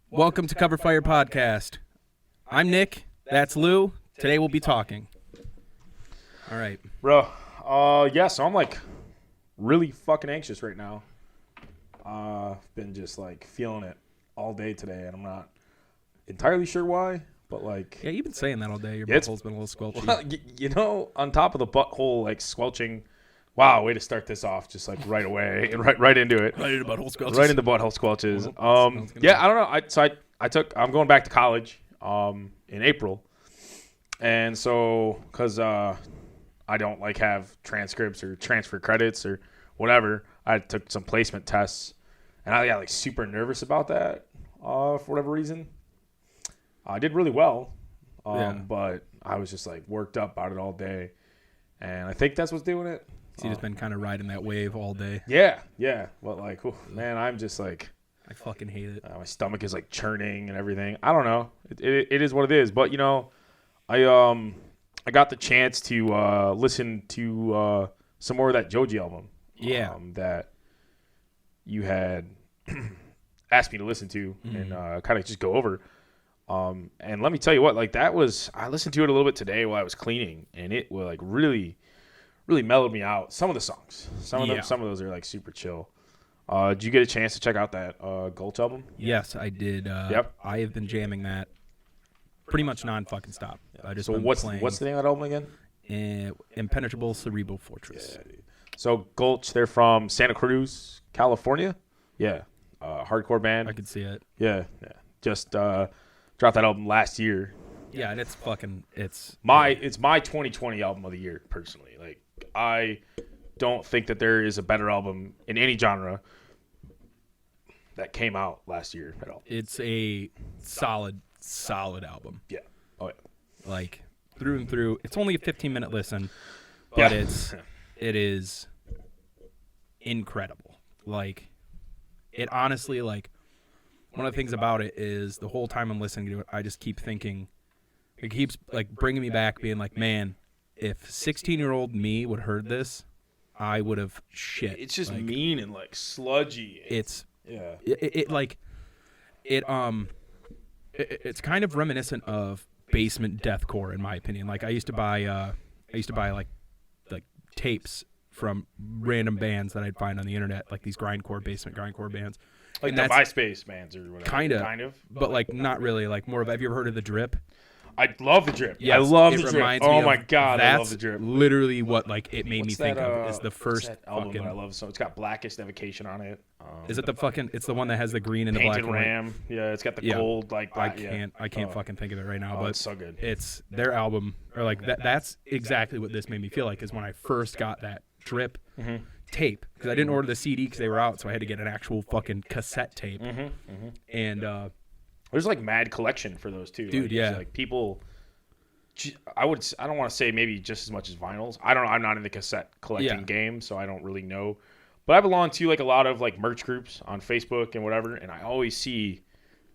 Welcome to Cover Fire Podcast. I'm Nick. That's Lou. Today we'll be talking. All right. Bro, so I'm like really fucking anxious right now. I've been just like feeling it all day today, and I'm not entirely sure why, but like... Yeah, you've been saying that all day. Your butthole's been a little squelchy. Well, on top of the butthole like squelching, wow, way to start this off just like right away and right into it. Right into butthole squelches. Right into butthole squelches. I don't know. I'm going back to college in April. And so, because I don't like have transcripts or transfer credits or whatever, I took some placement tests, and I got like super nervous about that for whatever reason. I did really well, but I was just like worked up about it all day, and I think that's what's doing it. So you just been kind of riding that wave all day. Yeah. But like, man, I'm just like, I fucking hate it. My stomach is like churning and everything. I don't know. It is what it is. But I got the chance to listen to some more of that Joji album. Yeah. That you had asked me to listen to and kind of just go over. And let me tell you what, like I listened to it a little bit today while I was cleaning, and it was like really mellowed me out. Some of the songs, some of those are like super chill. Did you get a chance to check out that Gulch album? Yes, I did. Yep. I have been jamming that pretty much non-fucking stop. So what's the name of that album again? Impenetrable Cerebral Fortress. Yeah, dude. So Gulch, they're from Santa Cruz, California. Yeah, hardcore band. I could see it. Yeah. Just dropped that album last year. Yeah, and it's my 2020 album of the year personally. Like I don't think that there is a better album in any genre that came out last year at all. It's a solid album. Yeah. Oh yeah. Like through and through. It's only a 15-minute listen, but it is incredible. Like it honestly, like one of the things about it is the whole time I'm listening to it, I just keep thinking, it keeps like bringing me back, being like, man, if 16-year-old me would have heard this, I would have shit. It's just like, mean and like sludgy. It's kind of reminiscent of basement deathcore in my opinion. Like I used to buy like tapes from random bands that I'd find on the internet, like these basement grindcore bands. Like the MySpace bands or whatever. Kind of. But like not really. Like more of. Have you ever heard of The Drip? I love The Drip. Yes, I love The Drip. Oh my god, I love that's The Drip. literally what like it made me think of is the first album fucking. that I love. So it's got Blackest Evocation on it. Is it the fucking? It's the one that has the green and the black. Painted Ram. Yeah, it's got the gold like. Black, I can't fucking think of it right now. But it's so good. It's their album, or like that. That's exactly what this made me feel like. Is when I first got that Drip tape, because I didn't order the CD because they were out, so I had to get an actual fucking cassette tape. And there's like mad collection for those too, dude. Like, yeah, like people. I don't want to say maybe just as much as vinyls. I don't know. I'm not in the cassette collecting game, so I don't really know. But I belong to like a lot of like merch groups on Facebook and whatever, and I always see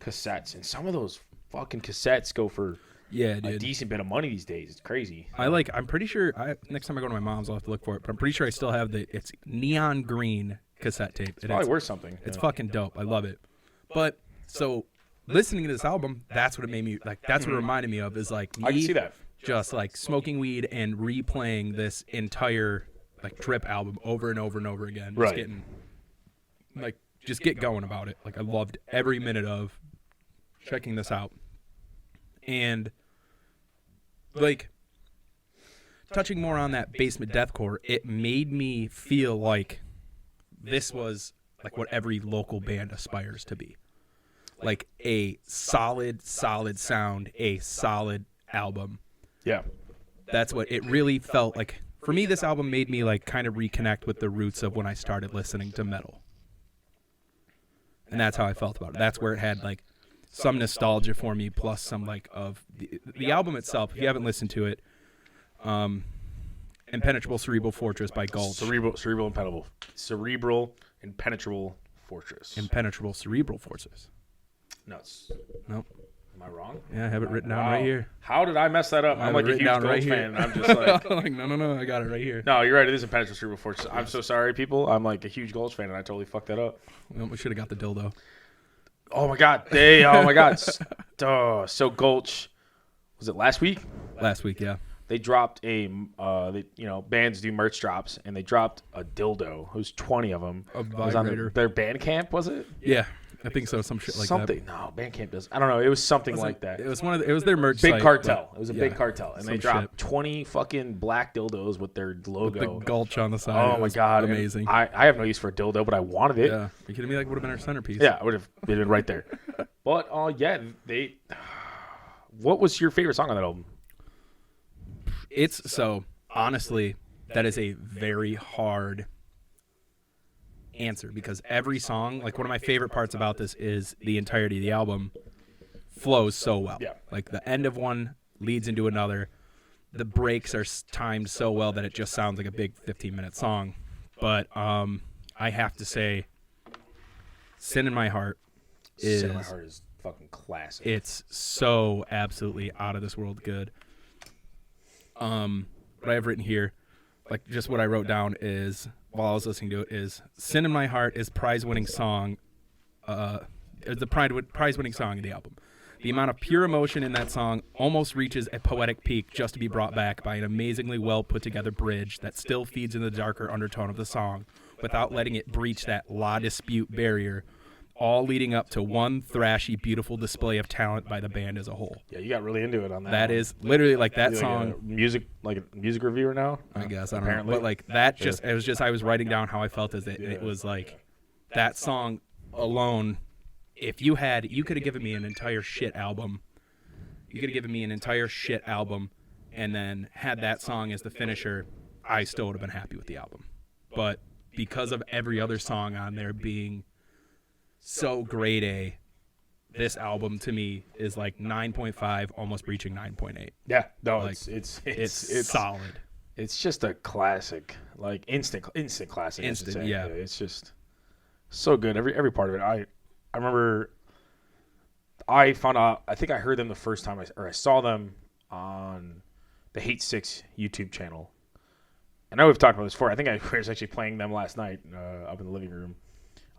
cassettes, and some of those fucking cassettes go for a decent bit of money these days. It's crazy. I'm pretty sure next time I go to my mom's, I'll have to look for it. But I'm pretty sure I still have it's neon green cassette tape. It's probably worth something. It's fucking dope. I love it. But so listening to this album, that's what it made me like. That's what it reminded me of. Is like me I can see that. Just like smoking weed and replaying this entire like Drip album over and over and over again. Just getting just get going about it. Like I loved every minute of checking this out. And like touching more on that basement deathcore, it made me feel like this was like what every local band aspires to be. Like a solid sound, a solid album. Yeah. That's what it really felt like. For me, this album made me like kind of reconnect with the roots of when I started listening to metal. And that's how I felt about it. That's where it had like some nostalgia for me, plus some like of the album itself. If you haven't listened to it, Impenetrable Cerebral Fortress by Gulch. Cerebral Impenetrable Fortress. Impenetrable Cerebral Fortress. Nuts. Nope. Am I wrong? Yeah, I have it written down right here. How did I mess that up? I'm like a huge Gulch fan. And I'm just like, no, I got it right here. No, you're right. It is Impenetrable Cerebral Fortress. I'm so sorry, people. I'm like a huge Gulch fan, and I totally fucked that up. Well, we should have got the dildo. Oh my god, oh my god. So Gulch, was it last week? Last week, yeah. They dropped bands do merch drops, and they dropped a dildo. It was 20 of them. A It was on vibrator. their Bandcamp, was it? Yeah, I think so. Some shit like Something. No, Bandcamp does. I don't know. It was something like that. It was it was their merch Big site, cartel. but- It was a yeah, big cartel, and they some dropped shit. 20 fucking black dildos with their logo. With the Gulch on the side. Oh It my was god, amazing. I have no use for a dildo, but I wanted it. Yeah, are you kidding me? That would have been our centerpiece. Yeah, I would have been right there. But they. What was your favorite song on that album? It's so honestly, that is a very hard answer because every song, like one of my favorite parts about this is the entirety of the album flows so well. Yeah. Like the end of one leads into another. The breaks are timed so well that it just sounds like a big 15-minute song. But I have to say, Sin in My Heart is fucking classic. It's so absolutely out of this world good. What I have written here, like just what I wrote down is while I was listening to it is "Sin in My Heart" is prize-winning song. Is the prize-winning song of the album. The amount of pure emotion in that song almost reaches a poetic peak just to be brought back by an amazingly well put together bridge that still feeds in the darker undertone of the song without letting it breach that la dispute barrier, all leading up to one thrashy, beautiful display of talent by the band as a whole. Yeah, you got really into it on that. That is literally like that song. Like a music reviewer now? I guess I don't Apparently. know, but like that it was just I was writing down how I felt as it was like that song alone. If you could have given me an entire shit album. You could have given me an entire shit album, and then had that song as the finisher. I still would have been happy with the album, but because of every other song on there being so grade A, this album to me is like 9.5, almost reaching 9.8. Yeah, no, Like, it's solid. It's just a classic, like instant classic. I should say. Yeah. It's just so good. Every part of it. I remember. I found out. I think I heard them the first time I saw them on the Hate 6 YouTube channel. I know we've talked about this before. I think I was actually playing them last night up in the living room.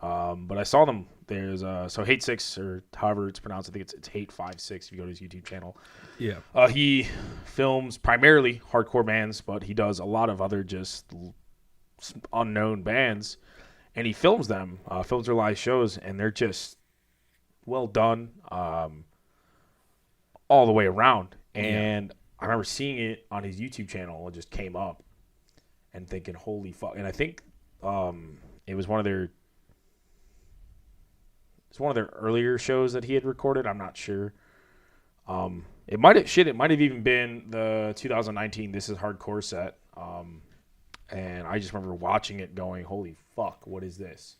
But I saw them. There's so Hate 6 or however it's pronounced. I think it's Hate 56 if you go to his YouTube channel. Yeah. He films primarily hardcore bands, but he does a lot of other just unknown bands, and he films them, films their live shows, and they're just well done all the way around. And I remember seeing it on his YouTube channel. It just came up and thinking, holy fuck. And I think it was one of their earlier shows that he had recorded. I'm not sure. It might have even been the 2019 This Is Hardcore set. And I just remember watching it going, holy fuck, what is this?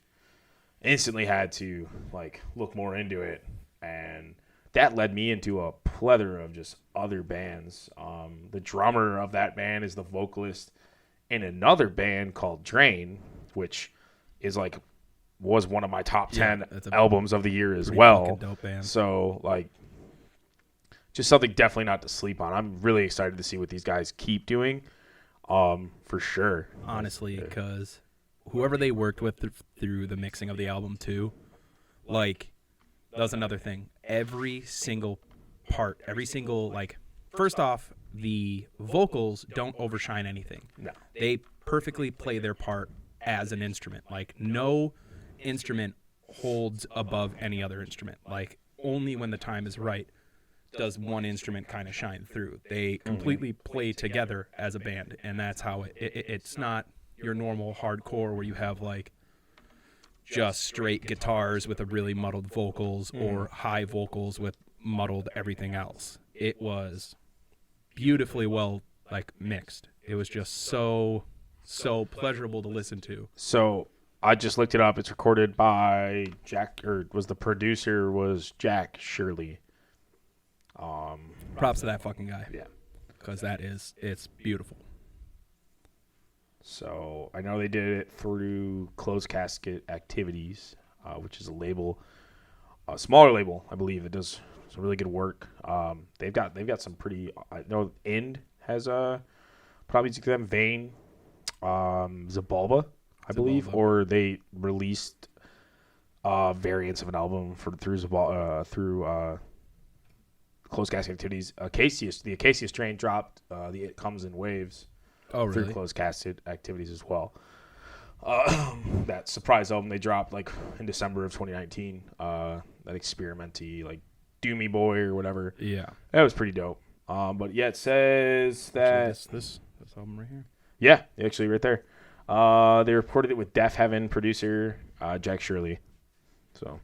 Instantly had to like look more into it, and that led me into a plethora of just other bands. The drummer of that band is the vocalist in another band called Drain, which is was one of my top 10 albums of the year as well. Dope band. So like just something definitely not to sleep on. I'm really excited to see what these guys keep doing. For sure. Honestly, because whoever they worked with through the mixing of the album too, like, that was another thing. Every single part, first off, the vocals don't overshine anything. No. They perfectly play their part as an instrument. Like, no instrument holds above any other instrument. Like, only when the time is right does one instrument kind of shine through. They completely play together as a band, and that's how it's not your normal hardcore where you have like just straight guitars with a really muddled vocals or high vocals with muddled everything else. It was beautifully well mixed. It was just so pleasurable to listen to. So I just looked it up. It's recorded by the producer was Jack Shirley. Props to that fucking guy. Yeah. Because it's beautiful. So I know they did it through Closed Casket Activities, which is a smaller label, I believe. It does some really good work. They've got some pretty. I know End has probably to them Vane, Zabalba, I believe, or they released variants of an album through closed casket activities. The Acacia strain dropped. It comes in waves. Oh, really? Through closed casket activities as well. That surprise album they dropped like in December of 2019. That experimenty like Doomy Boy or whatever. Yeah, that was pretty dope. But yeah, it says that actually, this album right here. Yeah, actually, right there. They reported it with Def Heaven producer Jack Shirley. So,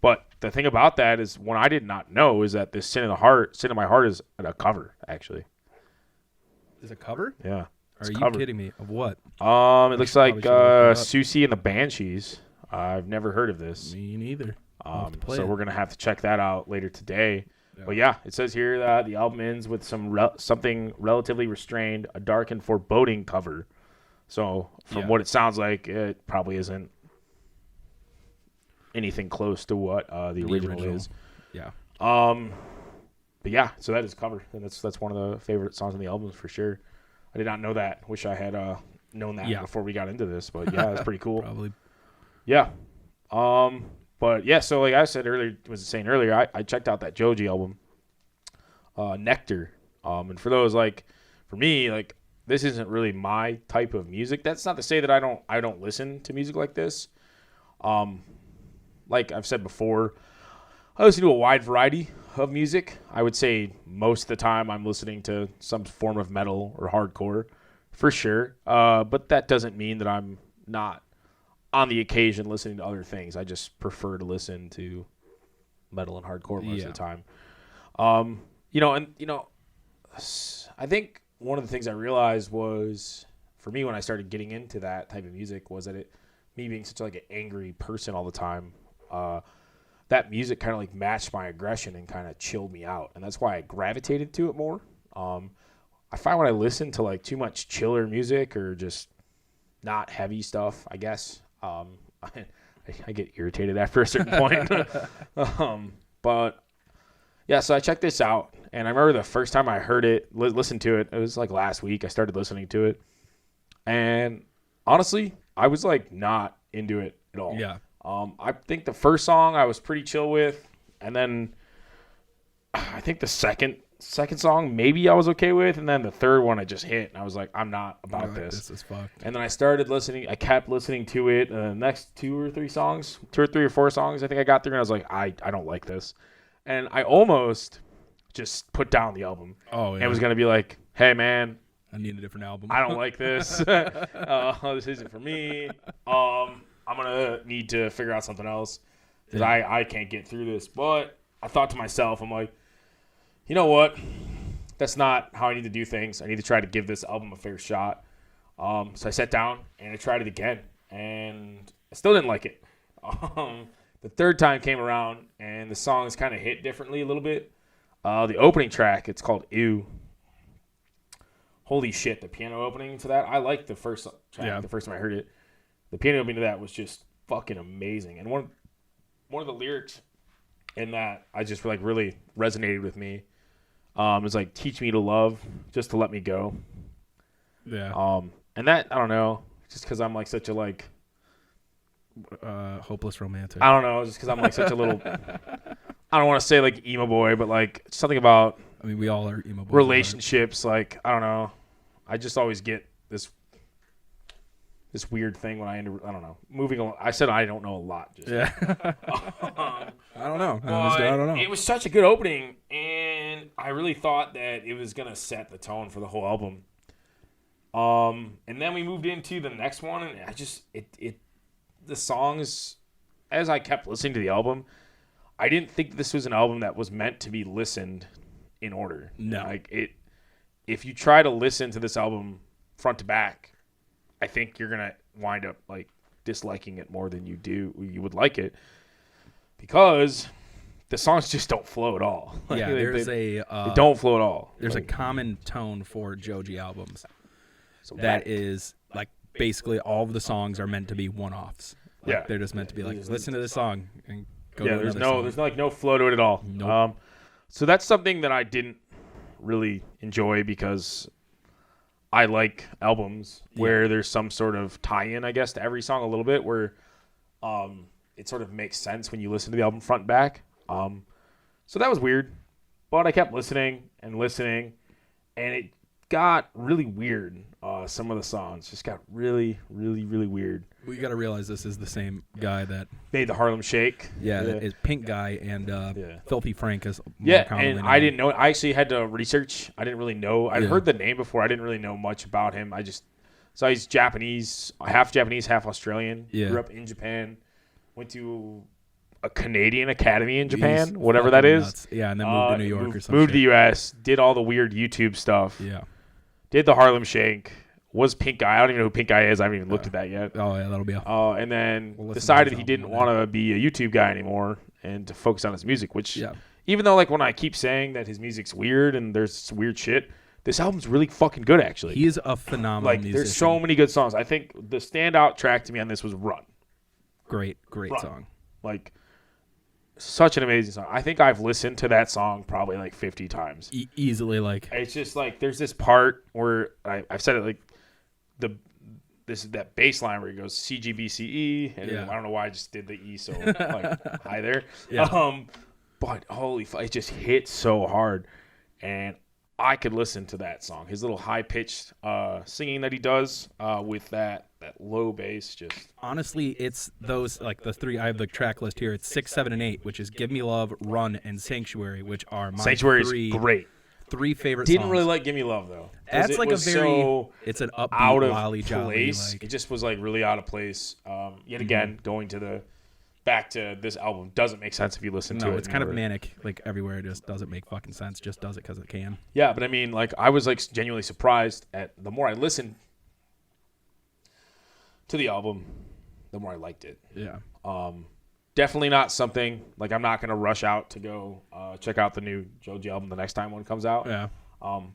but the thing about that is, one I did not know is that this "Sin in My Heart" is a cover. Actually, is a cover? Yeah. Are you kidding me? Of what? It looks like Susie and the Banshees. I've never heard of this. Me neither. So we're gonna have to check that out later today. Yeah. But yeah, it says here that the album ends with something relatively restrained, a dark and foreboding cover. So from what it sounds like, it probably isn't anything close to what the original is. Yeah. But yeah, so that is cover, and that's one of the favorite songs on the album for sure. I did not know that. Wish I had known that before we got into this, but yeah, that's pretty cool. Probably. Yeah. But yeah, so like I said earlier, I checked out that Joji album, Nectar. And for those for me, this isn't really my type of music. That's not to say that I don't listen to music like this. Like I've said before, I listen to a wide variety of music. I would say most of the time I'm listening to some form of metal or hardcore, for sure. But that doesn't mean that I'm not on the occasion listening to other things. I just prefer to listen to metal and hardcore most of the time. I think one of the things I realized was, for me, when I started getting into that type of music, was that me being such an angry person all the time, that music kind of matched my aggression and kind of chilled me out, and that's why I gravitated to it more. I find when I listen to too much chiller music or just not heavy stuff, I guess, I get irritated after a certain point. But yeah, so I checked this out, and I remember the first time I heard it, listened to it, it was last week. I started listening to it, and honestly, I was not into it at all. Yeah. I think the first song I was pretty chill with, and then I think the second song maybe I was okay with, and then the third one I just hit, and I was like, I'm not about this. This is fucked. And then I started listening. I kept listening to it. The next two or three or four songs I think I got through, and I was like, I don't like this. And I almost just put down the album. Oh, yeah. And was going to be like, hey, man, I need a different album. I don't like this. This isn't for me. I'm going to need to figure out something else because I can't get through this. But I thought to myself, I'm like, you know what? That's not how I need to do things. I need to try to give this album a fair shot. So I sat down and I tried it again, and I still didn't like it. The third time came around, and the songs kind of hit differently a little bit. The opening track, it's called Ew. Holy shit, the piano opening for that. I liked the first track the first time I heard it. The piano opening to that was just fucking amazing. And one of the lyrics in that I just really resonated with me. It's teach me to love, just to let me go. Yeah. And that, I don't know, just because I'm such a hopeless romantic. I don't know, just because I'm such a little, I don't want to say emo boy, but something about, I mean, we all are emo boys. Relationships, I don't know. I just always get this weird thing when I don't know. Moving along, I said I don't know a lot. Yeah. I don't know. I don't know. It was such a good opening, and I really thought that it was going to set the tone for the whole album. And then we moved into the next one, and I just, the songs, as I kept listening to the album, I didn't think this was an album that was meant to be listened in order. No. If you try to listen to this album front to back, I think you're going to wind up disliking it more than you would like it, because the songs just don't flow at all. Yeah, they don't flow at all. There's a common tone for Joji albums that is basically all of the songs are meant to be one-offs. They're just meant to be listen to this song and go to another song. There's no flow to it at all. Nope. So that's something that I didn't really enjoy, because I like albums where there's some sort of tie-in, I guess, to every song a little bit, where it sort of makes sense when you listen to the album front and back. So that was weird, but I kept listening, and it got really weird. Some of the songs just got really, really, really weird. We got to realize this is the same guy that made the Harlem Shake. Yeah, that is Pink Guy and Filthy Frank is and I didn't know. I actually had to research. I didn't really know. I'd heard the name before. I didn't really know much about him. I just saw he's Japanese, half Australian. Yeah. Grew up in Japan. Went to a Canadian academy in Japan, whatever that is. Nuts. Yeah, and then moved to New York or something. Moved to the U.S., did all the weird YouTube stuff. Yeah. Did the Harlem Shake. Was Pink Guy. I don't even know who Pink Guy is. I haven't even looked at that yet. Oh, yeah, that'll be and then decided he didn't want to be a YouTube guy anymore and to focus on his music, which even though like when I keep saying that his music's weird and there's weird shit, this album's really fucking good, actually. He is a phenomenal musician. There's so many good songs. I think the standout track to me on this was Run. Great Run. Song. Like, such an amazing song. I think I've listened to that song probably like 50 times. Easily, like. It's just like, there's this part where I've said it like, that bass line where he goes CGBCE, and I don't know why I just did the E so like high there. Yeah. But holy fuck, it just hits so hard, and I could listen to that song. His little high pitched singing that he does with that low bass, just honestly, it's those like the three. I have the track list here. It's 6, 7, and 8, which is "Give Me Love," "Run," and "Sanctuary," which are my Sanctuary's great. Three favorite Didn't songs. really like "Give Me Love" though. That's like a very. It's an upbeat, out of lolly place. Jolly, like. It just was like really out of place. Yet again, going to back to this album doesn't make sense if you listen to it. No, it's kind of manic, like everywhere. It just doesn't make fucking sense. Just does it because it can. Yeah, but I mean, like I was like genuinely surprised at the more I listened to the album, the more I liked it. Yeah. Definitely not something like I'm not gonna rush out to go check out the new Joji album the next time one comes out. Yeah.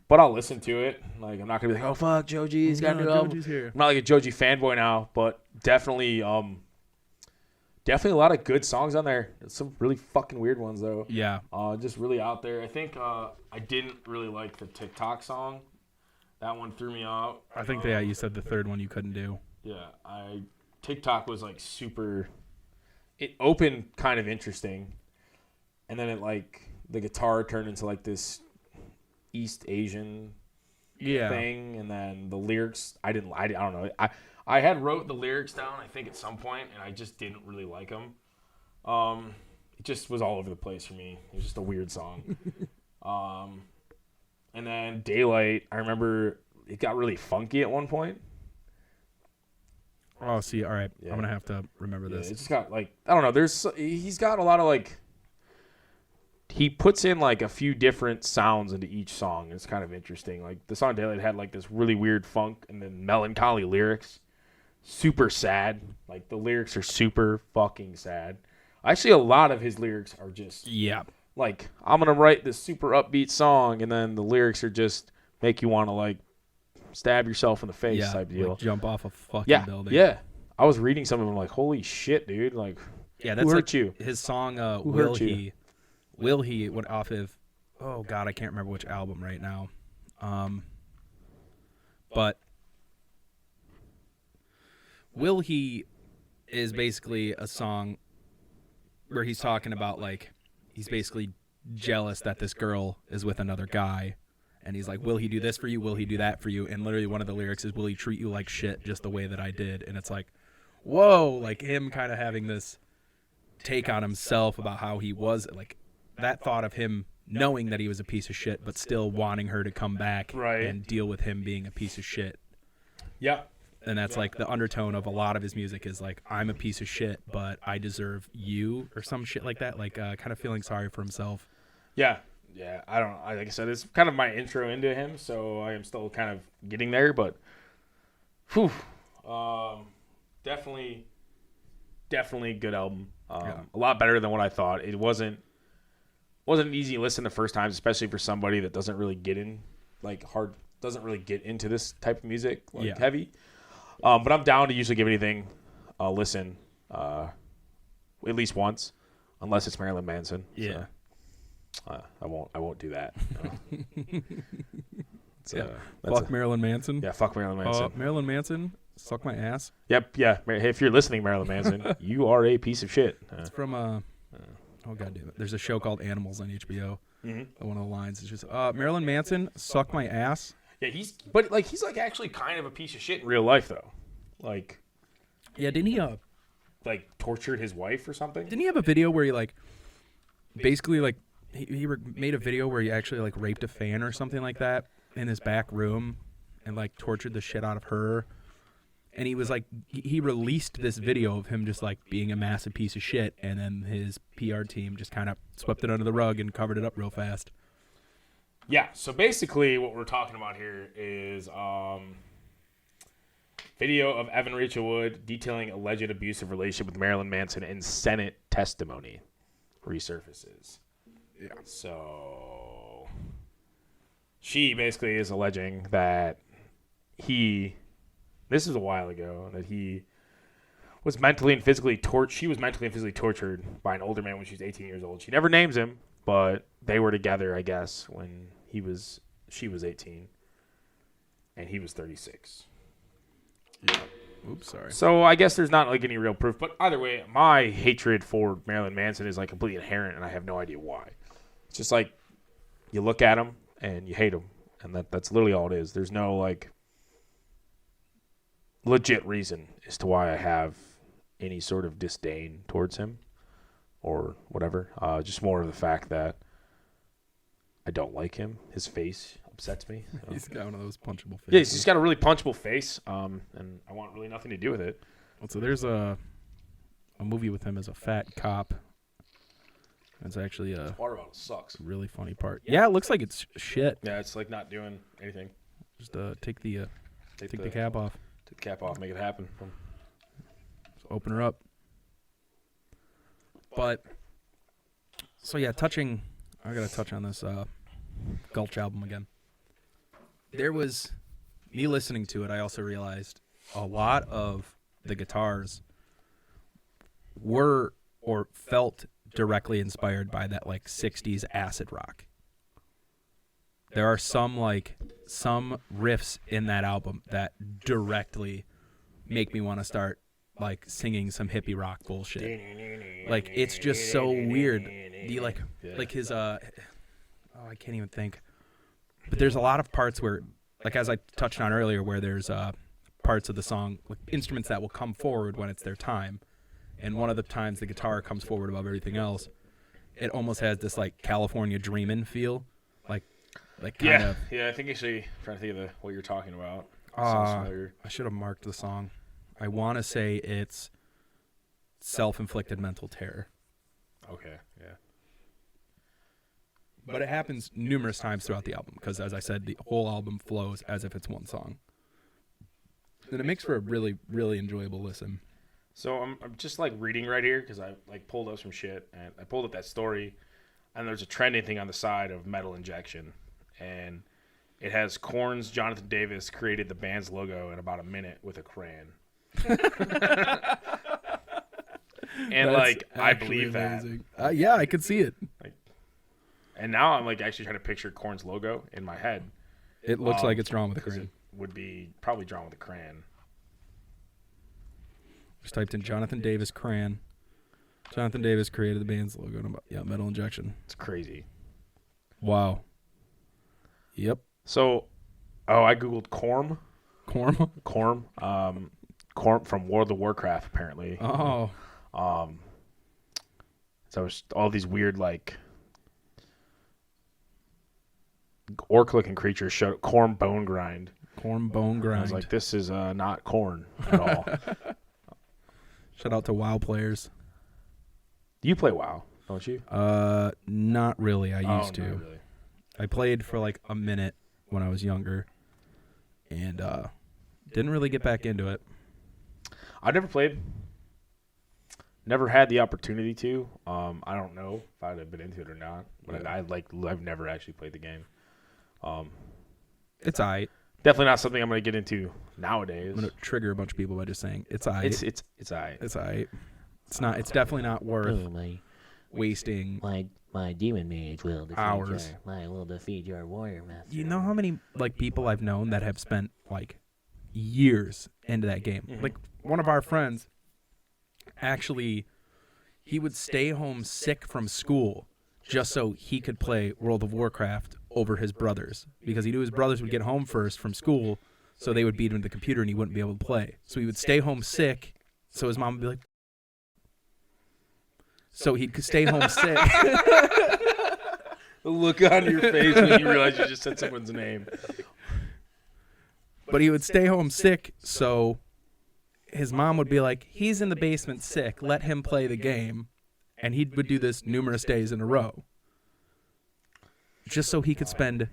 But I'll listen to it. Like I'm not gonna be like, oh fuck, Joji's got a new album. Here. I'm not like a Joji fanboy now, but definitely a lot of good songs on there. Some really fucking weird ones though. Yeah. Just really out there. I think I didn't really like the TikTok song. That one threw me out. I think you said the third one you couldn't do. Yeah, TikTok was like super. It opened kind of interesting, and then it like the guitar turned into like this East Asian thing, and then the lyrics I don't know. I had wrote the lyrics down I think at some point, and I just didn't really like them. It just was all over the place for me. It was just a weird song. And then Daylight, I remember it got really funky at one point. Oh, see, all right. Yeah. I'm going to have to remember this. It's just got, like, I don't know. He's got a lot of, like, he puts in, like, a few different sounds into each song. It's kind of interesting. Like, the song Daylight had, like, this really weird funk and then melancholy lyrics. Super sad. Like, the lyrics are super fucking sad. Actually, a lot of his lyrics are just, like, I'm going to write this super upbeat song, and then the lyrics are just make you want to, like, stab yourself in the face type deal. Like jump off a fucking building. Yeah. I was reading some of them like, holy shit, dude. Like, that's who hurt like you? His song, Will He, went off of, oh God, I can't remember which album right now. But Will He is basically a song where he's talking about, like, he's basically jealous that this girl is with another guy. And he's like, will he do this for you? Will he do that for you? And literally one of the lyrics is, will he treat you like shit just the way that I did? And it's like, whoa, like him kind of having this take on himself about how he was, like that thought of him knowing that he was a piece of shit, but still wanting her to come back and deal with him being a piece of shit. Yeah. And that's like the undertone of a lot of his music is like, I'm a piece of shit, but I deserve you or some shit like that. Like kind of feeling sorry for himself. Yeah. Yeah, I don't know. Like I said, it's kind of my intro into him, so I am still kind of getting there. But, definitely good album. A lot better than what I thought. It wasn't an easy listen the first time, especially for somebody that doesn't really get into this type of music, heavy. But I'm down to usually give anything a listen, at least once, unless it's Marilyn Manson. Yeah. So. I won't do that. Fuck Marilyn Manson. Yeah, fuck Marilyn Manson. Marilyn Manson, suck my ass. Yep, yeah. Hey, if you're listening, Marilyn Manson, you are a piece of shit. It's from oh god damn it. There's a show called Animals on HBO. Mm-hmm. One of the lines is just Marilyn Manson, suck my ass. Yeah, he's like actually kind of a piece of shit in real life though. Like, yeah, didn't he like tortured his wife or something? Didn't he have a video where he like basically like he made a video where he actually like raped a fan or something like that in his back room and like tortured the shit out of her? And he was like, he released this video of him just like being a massive piece of shit, and then his PR team just kind of swept it under the rug and covered it up real fast. Yeah, so basically what we're talking about here is video of Evan Rachel Wood detailing alleged abusive relationship with Marilyn Manson in Senate testimony resurfaces. Yeah. So she basically is alleging that this is a while ago, that he was mentally and physically she was mentally and physically tortured by an older man when she was 18 years old. She never names him, but they were together, I guess, when she was 18 and he was 36. Yeah. Oops, sorry. So I guess there's not like any real proof, but either way, my hatred for Marilyn Manson is like completely inherent, and I have no idea why. It's just like you look at him and you hate him, and that's literally all it is. There's no like legit reason as to why I have any sort of disdain towards him or whatever. Just more of the fact that I don't like him. His face upsets me. So. He's got one of those punchable faces. Yeah, he's got a really punchable face, and I want really nothing to do with it. Well, so there's a movie with him as a fat cop. It's actually a water bottle sucks. Really funny part. Yeah, it looks like it's shit. Yeah, it's like not doing anything. Just take the cap off. Take the cap off, make it happen. Just open her up. But so yeah, I gotta touch on this Gulch album again. There was me listening to it. I also realized a lot of the guitars were or felt directly inspired by that like 60s acid rock. There are some riffs in that album that directly make me want to start like singing some hippie rock bullshit. Like it's just so weird. Like his I can't even think. But there's a lot of parts where, like as I touched on earlier, where there's parts of the song, like instruments that will come forward when it's their time. And one of the times the guitar comes forward above everything else, it almost has this like California Dreamin' feel. Like kind of. Yeah, I think actually trying to think of what you're talking about. I should have marked the song. I want to say it's Self-Inflicted Mental Terror. Okay, yeah. But it happens numerous times throughout the album because, as I said, the whole album flows as if it's one song. And it makes for a really, really enjoyable listen. So I'm just like reading right here because I like pulled up some shit and I pulled up that story, and there's a trending thing on the side of Metal Injection, and it has Korn's Jonathan Davis created the band's logo in about a minute with a crayon. And that's like I believe amazing. That. Yeah, I could see it. And now I'm like actually trying to picture Korn's logo in my head. It looks like it's drawn with a crayon. It would be probably drawn with a crayon. Just typed in Jonathan Davis crayon. Jonathan Davis created the band's logo. Yeah, Metal Injection. It's crazy. Wow. Yep. So, I googled Korn. Korn? Korn. Korn from World of Warcraft, apparently. Oh. So it's all these weird like orc-looking creatures showed Korn Bone Grind. Korn Bone Grind. I was like, this is not Korn at all. Shout out to WoW players. You play WoW, don't you? Not really. I used to. Not really. I played for like a minute when I was younger, and didn't really get back into it. I never played. Never had the opportunity to. I don't know if I'd have been into it or not, but yeah. I've never actually played the game. It's aight. Definitely not something I'm going to get into nowadays. I'm going to trigger a bunch of people by just saying it's aight. It's aight. It's aight. It's not. It's definitely not worth wasting my demon mage will defeat hours. will defeat your warrior master. You know how many like people I've known that have spent like years into that game? Mm-hmm. Like one of our friends, actually, he would stay home sick from school just so he could play World of Warcraft over his brothers, because he knew his brothers would get home first from school, so they would beat him to the computer and he wouldn't be able to play. So he would stay home sick, so his mom would be like, so he'd stay home sick. The look on your face when you realize you just said someone's name. But he would stay home sick, so his mom would be like, he's in the basement sick, let him play the game. And he would do this numerous days in a row, just so he could spend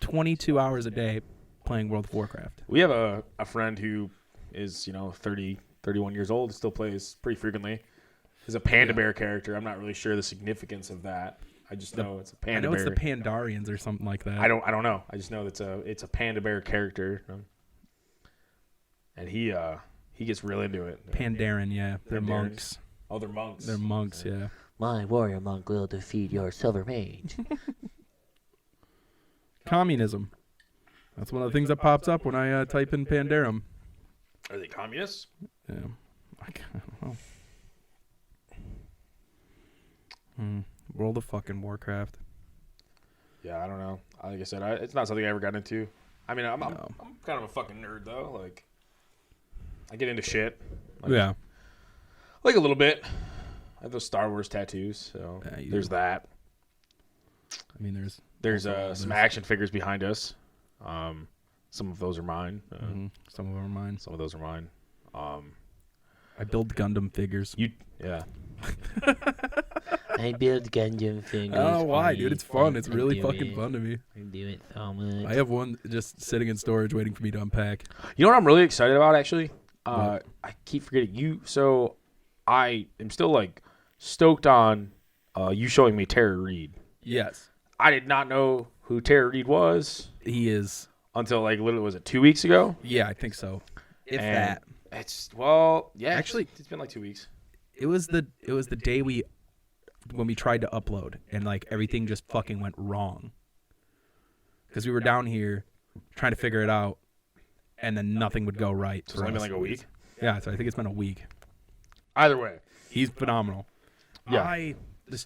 22 hours a day playing World of Warcraft. We have a friend who is, 30, 31 years old, still plays pretty frequently. He's a panda bear character. I'm not really sure the significance of that. I just know it's a panda bear. I know it's the Pandarians or something like that. I don't know. I just know it's a panda bear character. And he gets real into it. Pandaren, yeah. They're monks. Oh, they're monks. They're monks, yeah. My warrior monk will defeat your silver mage. Communism. That's one of the things that pops up when I type in Pandarum. Are they communists? Yeah. I don't know. World of fucking Warcraft. Yeah, I don't know. Like I said, it's not something I ever got into. I mean, I'm kind of a fucking nerd, though. Like, I get into shit. Yeah. Like a little bit. I have those Star Wars tattoos, so there's that. I mean, there's some action figures behind us. Some of those are mine. Some of them are mine. Some of those are mine. I build Gundam figures. Yeah. I build Gundam figures. Oh, why, dude? It's fun. It's really fucking fun to me. I do it so much. I have one just sitting in storage waiting for me to unpack. You know what I'm really excited about, actually? I keep forgetting you. So I am still like stoked on you showing me Terror Reid. Yes. I did not know who Terror Reid was. He is. Until like literally, was it 2 weeks ago? Yeah, I think so. If and that. Actually, it's been like 2 weeks. It was the day when we tried to upload and like everything just fucking went wrong. Because we were down here trying to figure it out, and then nothing would go right. So it's only been like a week? Yeah, so I think it's been a week. Either way. He's phenomenal. Yeah.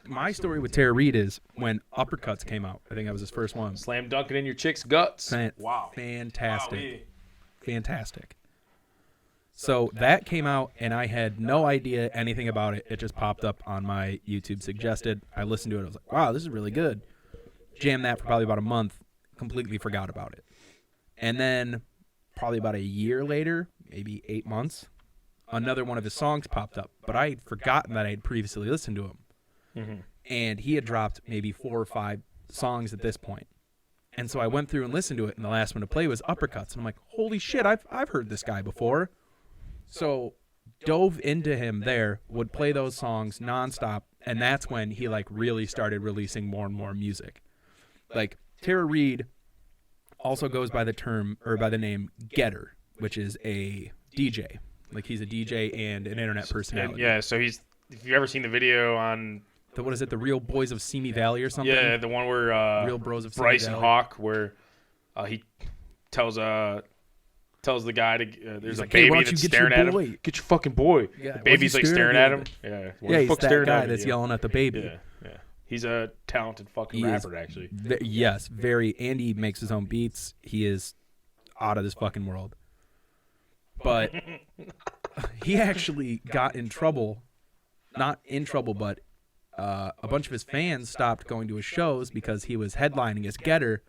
My story with Terror Reid is when Uppercuts came out. I think that was his first one. Slam dunking in your chick's guts. Wow. Fantastic. Wow, fantastic. So that came out, and I had no idea anything about it. It just popped up on my YouTube suggested. I listened to it. I was like, wow, this is really good. Jammed that for probably about a month. Completely forgot about it. And then probably about a year later, maybe 8 months, another one of his songs popped up. But I had forgotten that I had previously listened to him. Mm-hmm. And he had dropped maybe 4 or 5 songs at this point. And so I went through and listened to it, and the last one to play was Uppercuts. And I'm like, holy shit, I've heard this guy before. So dove into him there, would play those songs nonstop, and that's when he like really started releasing more and more music. Like Terror Reid also goes by the name Getter, which is a DJ. Like he's a DJ and an internet personality. Yeah, so if you've ever seen the video on the Real Boys of Simi Valley or something? Yeah, the one where Real Bros of Bryce Simi and Valley. Hawk, where he tells the guy to there's a like, hey, baby that's staring at him. Get your fucking boy. Yeah, the baby's like staring at him. Yeah, he's that guy that's yelling at the baby. Yeah. He's a talented fucking rapper, actually. Yes, very. And he makes his own beats. He is out of this fucking world. But he actually got in trouble. Not in trouble, but a bunch of his fans stopped going to his shows because he was headlining as Getter,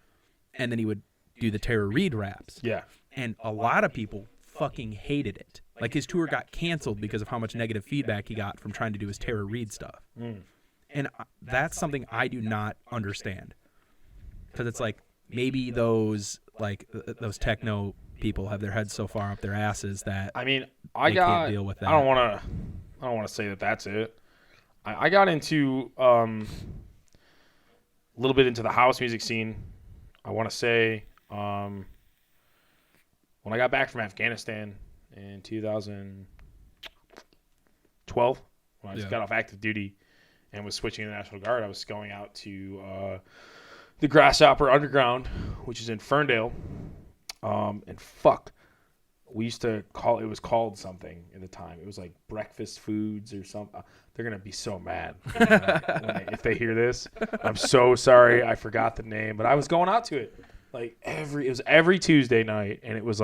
and then he would do the Terror Reid raps. Yeah. And a lot of people fucking hated it. Like his tour got canceled because of how much negative feedback he got from trying to do his Terror Reid stuff. And that's something I do not understand. Because it's like maybe those techno people have their heads so far up their asses that I can't deal with that. I don't want to say that that's it. I got into a little bit into the house music scene. I want to say when I got back from Afghanistan in 2012, when I just got off active duty, and was switching to the National Guard, I was going out to the Grasshopper Underground, which is in Ferndale. And fuck, we used to call it was called something at the time. It was like breakfast foods or something. They're gonna be so mad if they hear this. I'm so sorry, I forgot the name, but I was going out to it like it was every Tuesday night, and it was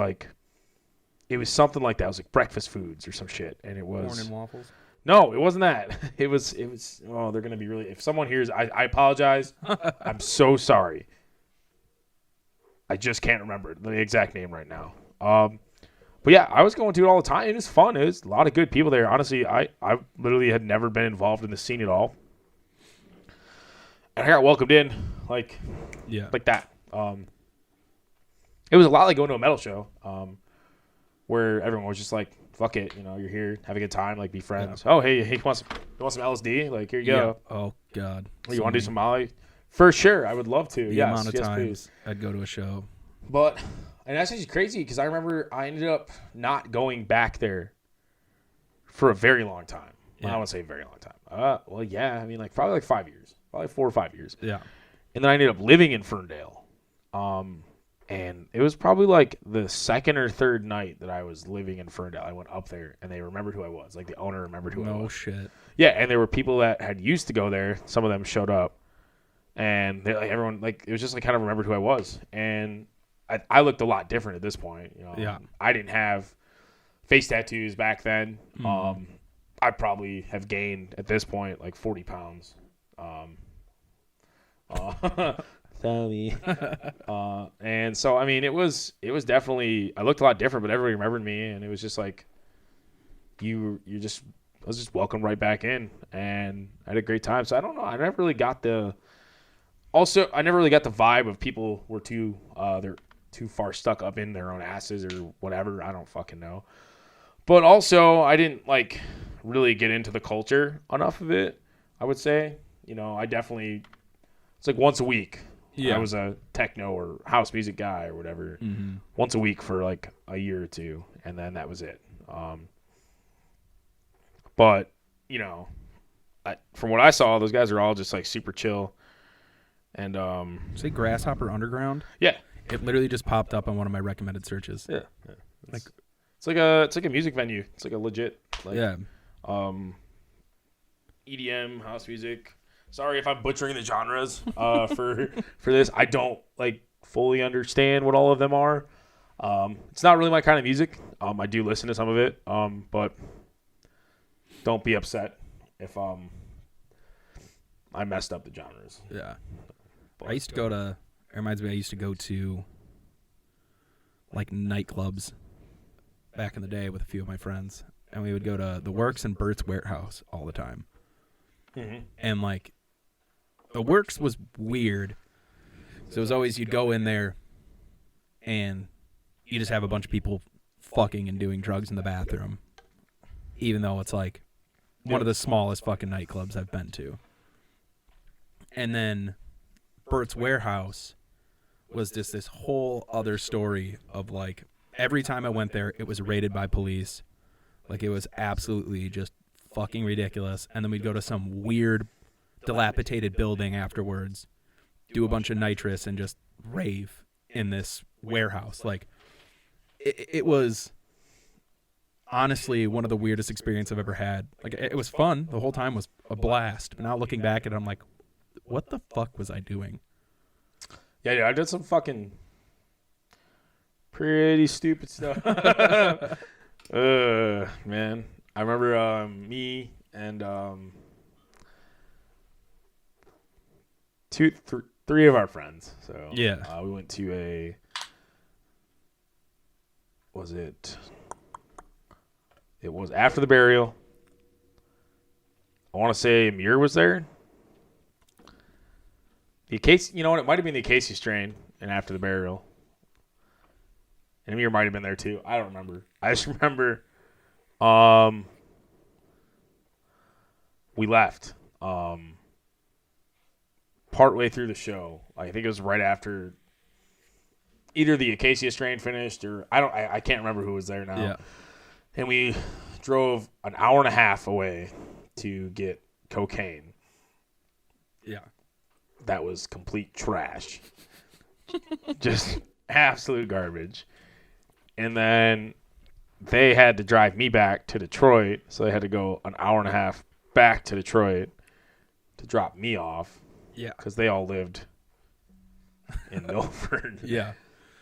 something like that. It was like breakfast foods or some shit, and it was corn and waffles. No, it wasn't that. It was. Oh, they're gonna be really. If someone hears, I apologize. I'm so sorry. I just can't remember the exact name right now. But yeah, I was going to it all the time. It was fun. It was a lot of good people there. Honestly, I literally had never been involved in the scene at all, and I got welcomed in like that. It was a lot like going to a metal show, where everyone was just like, "Fuck it, you're here, have a good time, like be friends." Yeah. Oh, hey, you want some LSD? Like here you go. Oh God. You want to do some Molly? For sure, I would love to. The amount of times I'd go to a show. But, and that's actually crazy because I remember I ended up not going back there for a very long time. Yeah. I don't want to say very long time. Well, yeah, I mean, probably 5 years. Probably 4 or 5 years. Yeah. And then I ended up living in Ferndale. And it was probably like the second or third night that I was living in Ferndale. I went up there, and they remembered who I was. Like, the owner remembered who I was. No shit. Yeah, and there were people that had used to go there. Some of them showed up. And everyone, it was just kind of remembered who I was. And I looked a lot different at this point. Yeah. I didn't have face tattoos back then. Mm. I probably have gained at this point 40 pounds. Sorry. And so I mean it was definitely, I looked a lot different, but everybody remembered me, and it was just like I was just welcomed right back in, and I had a great time. So I don't know, I never really got the vibe of people were they're too far stuck up in their own asses or whatever. I don't fucking know. But also I didn't really get into the culture enough of it, I would say. I definitely, it's once a week. Yeah. I was a techno or house music guy or whatever, once a week for a year or two, and then that was it. But from what I saw, those guys are all just super chill. And say Grasshopper Underground. Yeah, it literally just popped up on one of my recommended searches. Yeah. It's like a music venue. It's a legit EDM house music. Sorry if I'm butchering the genres for this. I don't fully understand what all of them are. It's not really my kind of music. I do listen to some of it, but don't be upset if I messed up the genres. Yeah. But, I used to go to, it reminds me, I used to go to nightclubs back in the day with a few of my friends, and we would go to the Works and Bert's Warehouse all the time. Mm-hmm. And the Works was weird. So it was always, you'd go in there and you just have a bunch of people fucking and doing drugs in the bathroom, even though it's one of the smallest fucking nightclubs I've been to. And then Bert's Warehouse was just this whole other story of every time I went there, it was raided by police. It was absolutely just fucking ridiculous. And then we'd go to some weird dilapidated building afterwards, do a bunch of nitrous, and just rave in this warehouse. It was honestly one of the weirdest experiences I've ever had. It was fun. The whole time was a blast. But now looking back at it, I'm like, what the fuck was I doing? Yeah, dude, I did some fucking pretty stupid stuff. Man. I remember me and three of our friends. So yeah, we went to it was after the burial. I want to say Amir was there. The Acacia, it might have been the Acacia strain and after the burial. And Amir might have been there too. I don't remember. I just remember we left partway through the show. I think it was right after either the Acacia strain finished or I can't remember who was there now. Yeah. And we drove an hour and a half away to get cocaine. Yeah. That was complete trash. Just absolute garbage. And then they had to drive me back to Detroit, so they had to go an hour and a half back to Detroit to drop me off. Yeah. Because they all lived in Milford. Yeah.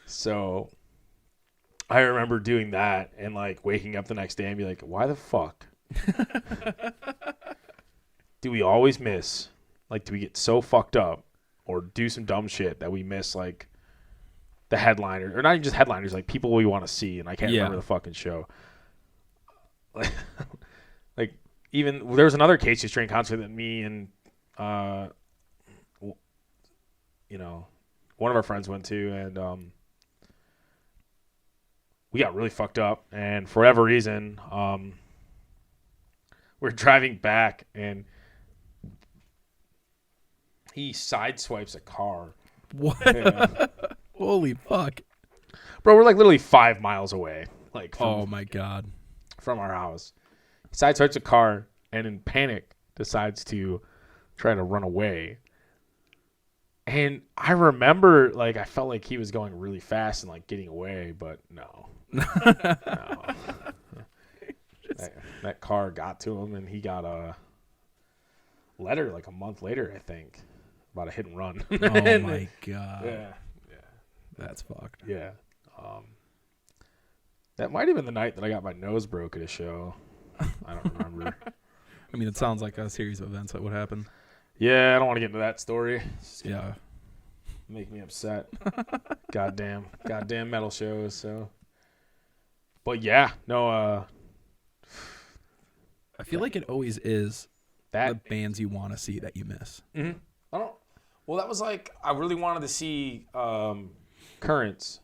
So I remember doing that and like waking up the next day and be like, why the fuck do we always miss? Like, do we get so fucked up or do some dumb shit that we miss like the headliner, or not even just headliners, like people we want to see, and I can't remember the fucking show. Like even there was another Casey Strain concert that me and one of our friends went to, and we got really fucked up, and for whatever reason, we're driving back, and he sideswipes a car. What? Yeah. Holy fuck. Bro, we're like literally 5 miles away. Like, oh my God. From our house. He sideswipes a car and in panic decides to try to run away. And I remember, like, I felt like he was going really fast and like getting away, but no. No. That car got to him, and he got a letter like a month later, I think, about a hit and run. Oh my God. Yeah. That's fucked. Yeah. That might have been the night that I got my nose broke at a show. I don't remember. I mean, it sounds like a series of events that would happen. Yeah, I don't want to get into that story. Yeah. Make me upset. Goddamn metal shows. So, but yeah, no. I feel like it always is that the bands you want to see that you miss. Mm-hmm. Well, that was like I really wanted to see Currents.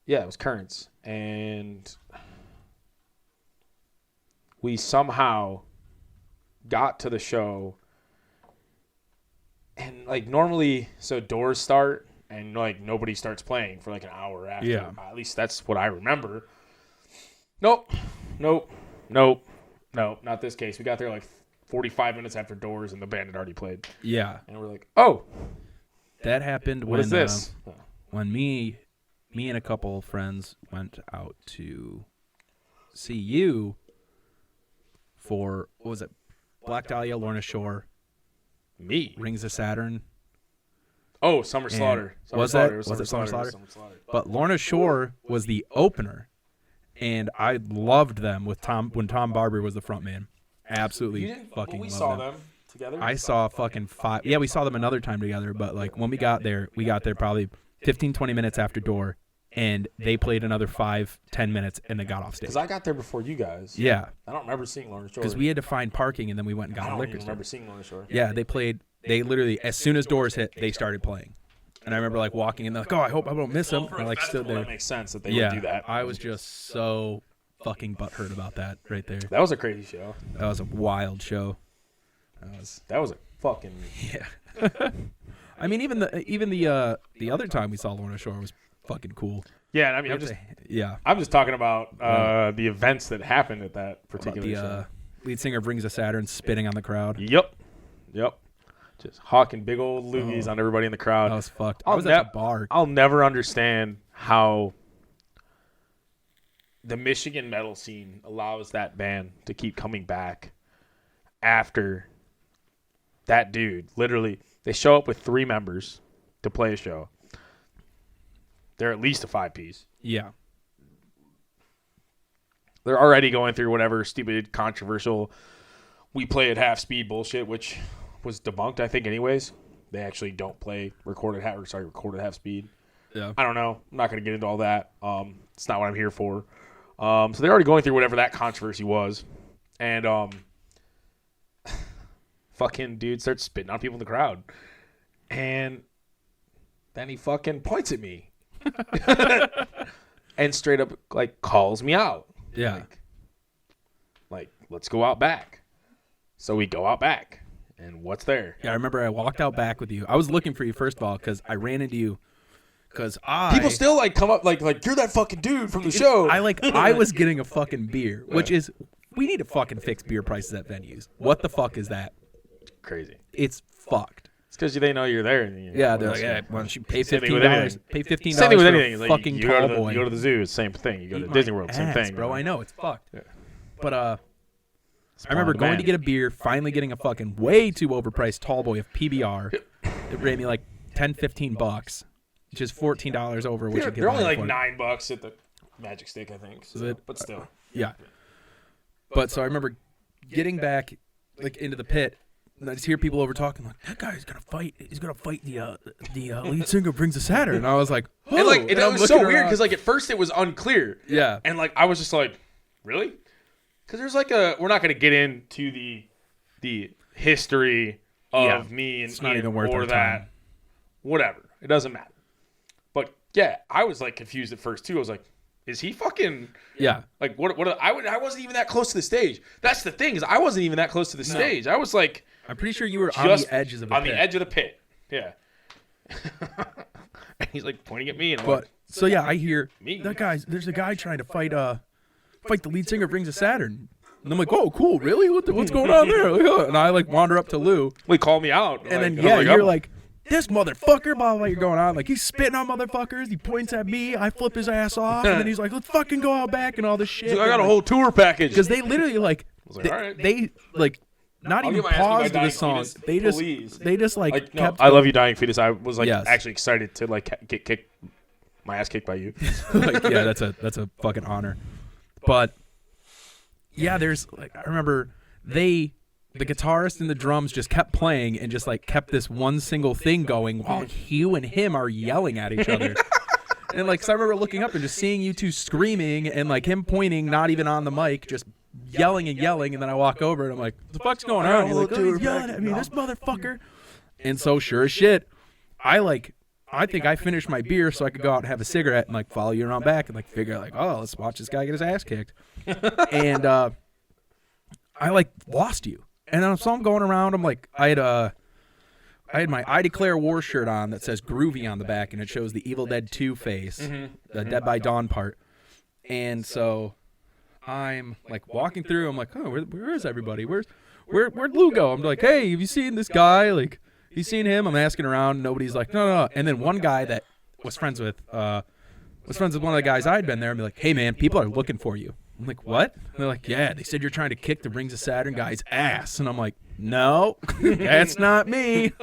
Yeah, it was Currents, and we somehow got to the show, and like normally, so doors start and like nobody starts playing for like an hour after. Yeah. At least that's what I remember. Nope, not this case. We got there like 45 minutes after doors, and the band had already played. Yeah. And we're like, oh, that happened what when is this? When me and a couple of friends went out to see you for, what was it, Black Dahlia, Lorna Shore, Me? Rings of Saturn. Oh, Summer Slaughter. Was it Summer Slaughter? But Lorna Shore was the opener, and I loved them with when Tom Barber was the front man. Absolutely fucking we loved saw them. Together? I saw fucking 5. Yeah, we saw them another time together, but like when we got there probably 15, 20 minutes after door, and they played another 5-10 minutes, and they got off stage. Because I got there before you guys. Yeah. I don't remember seeing Lorna Shore. Because we had to find parking, and then we went and got a liquor store. I don't remember seeing Lorna Shore. Yeah, they literally, as soon as doors hit, they started playing. And I remember like walking in, like, oh, I hope I don't miss them. And I like stood there. That makes sense that they would do that. I was just so fucking butthurt about that right there. That was a crazy show. That was a wild show. That was a fucking yeah. I mean, even the other time we saw Lorna Shore was fucking cool. Yeah, I mean, I'm just talking about the events that happened at that particular show. Lead singer of Rings of Saturn spitting on the crowd. Yep. Just hawking big old loogies on everybody in the crowd. That was fucked. I was at the bar. I'll never understand how the Michigan metal scene allows that band to keep coming back after that dude. Literally, they show up with 3 members to play a show. They're at least a 5-piece. Yeah. They're already going through whatever stupid, controversial, we play at half speed bullshit, which was debunked, I think, anyways. They actually don't play recorded half speed. Yeah. I don't know. I'm not going to get into all that. It's not what I'm here for. So they're already going through whatever that controversy was. And fucking dude starts spitting on people in the crowd. And then he fucking points at me. And straight up, like, calls me out. Yeah. Like, let's go out back. So we go out back. And what's there? Yeah, I remember I walked out back with you. I was looking for you, first of all, because I ran into you. Because people still like come up like you're that fucking dude from the show. I was getting a fucking beer, which is, we need to fucking fix beer prices at venues. What the fuck is that? crazy. It's fucked. It's because they know you're there. And Yeah, they're like, hey, why don't you pay $15? Pay $15 same thing with for anything. a Like, fucking you go to tall boy. You go to the zoo, same thing. You go to Eat Disney my World, same ass, thing. bro. I know it's fucked. Yeah. But I remember going to get a beer, finally getting a fucking way too overpriced tall boy of PBR. It ran me like $10-15, which is $14 over. Which They're only like $9 at the Magic Stick, I think. So, but still, yeah. But so I remember getting back like into the pit. And I just hear people over talking like, that guy's gonna fight. He's gonna fight the lead singer of Rings of Saturn. And I was like, oh. And like, it was so weird because like at first it was unclear. Yeah. And like I was just like, really? Because there's like we're not gonna get into the history of me and it's not Ian even worth or our that. time. Whatever. It doesn't matter. But yeah, I was like confused at first too. I was like, is he fucking? Yeah. Like what? I wasn't even that close to the stage. That's the thing is I wasn't even that close to the stage. I was like. I'm pretty sure you were on the edges of the pit. On the edge of the pit. Yeah. And he's like pointing at me. And so yeah, I hear me. There's a guy trying to fight the lead singer of Rings of Saturn. And I'm like, oh, cool, really? What's going on there? And I like wander up to Lou. He called me out. And then you're like, this motherfucker, blah, blah, you're going on. Like, he's spitting on motherfuckers. He points at me. I flip his ass off. And then he's like, let's fucking go out back and all this shit. I got a whole tour package. Because they literally like, they like, not even paused the song. They just like kept. I love you, dying fetus. I was like Yes. actually excited to like get kicked, my ass kicked by you. Like, yeah, that's a fucking honor. But yeah, there's like I remember the guitarist and the drums just kept playing and just like kept this one single thing going while Hugh and him are yelling at each other. And like, so I remember looking up and just seeing you two screaming and like him pointing, not even on the mic, just yelling and yelling. And then I walk over and I'm like, what the fuck's going on? He's like, oh, he's yelling at me, this motherfucker. And so sure as shit, I think I finished my beer so I could go out and have a cigarette and like follow you around back and like figure out like, oh, let's watch this guy get his ass kicked. And I like lost you. And then so I'm going around. I'm like, I had my I Declare War shirt on that says Groovy on the back, and it shows the Evil Dead 2 face, the Dead by Dawn part. And so I'm like walking through. I'm like, oh, where is everybody? Where'd Lou go? I'm like, hey, have you seen this guy? Like, you seen him? I'm asking around. Nobody's like, no. And then one guy that was friends with one of the guys I'd been there. And be like, hey man, people are looking for you. I'm like, what? And they're like, yeah, they said you're trying to kick the Rings of Saturn guy's ass. And I'm like, no, that's not me.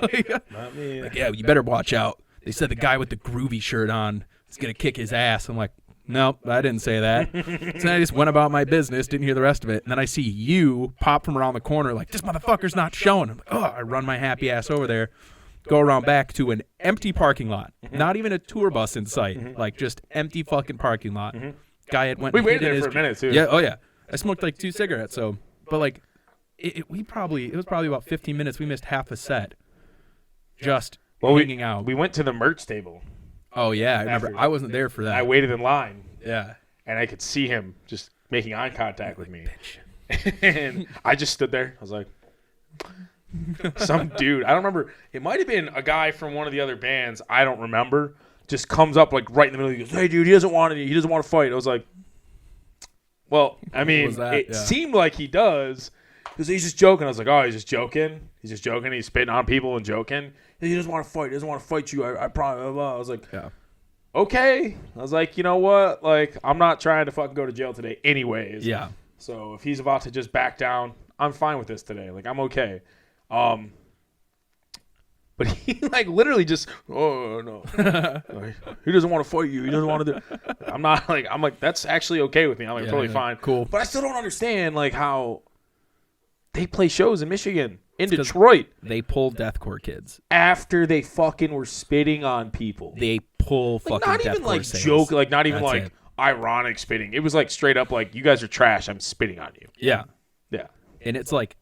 Not me. Like, yeah, you better watch out. They said the guy with the Groovy shirt on is going to kick his ass. I'm like, nope, I didn't say that. So then I just went about my business, didn't hear the rest of it. And then I see you pop from around the corner like, this motherfucker's not showing. I'm like, oh, I run my happy ass over there, go around back to an empty parking lot. Not even a tour bus in sight. Like, just empty fucking parking lot. Guy had went. We waited there for a minute too. Yeah. Oh yeah. I smoked like 2 cigarettes. So, but like, it was probably about 15 minutes. We missed half a set. Just hanging out. We went to the merch table. Oh yeah, I remember. I wasn't there for that. I waited in line. Yeah. And I could see him just making eye contact with me. And I just stood there. I was like, some dude. I don't remember. It might have been a guy from one of the other bands. I don't remember. Just comes up like right in the middle. He goes, "Hey, dude, he doesn't want to fight." I was like, "Well, I mean, it seemed like he does." Because he's just joking. I was like, "Oh, he's just joking. He's just joking. He's spitting on people and joking. He doesn't want to fight. He doesn't want to fight you. I probably." Blah, blah. I was like, "Yeah, okay." I was like, "You know what? Like, I'm not trying to fucking go to jail today, anyways." Yeah. So if he's about to just back down, I'm fine with this today. Like, I'm okay. But he like literally just, oh no, he doesn't want to fight you. He doesn't want to do. I'm like that's actually okay with me. I'm like totally fine. Cool. But I still don't understand like how they play shows in Michigan, in Detroit. They pull deathcore kids after they fucking were spitting on people. They pull fucking not deathcore even like sales. joke, like not even That's like it. ironic spitting. It was like straight up like you guys are trash. I'm spitting on you. Yeah. Yeah. And it's like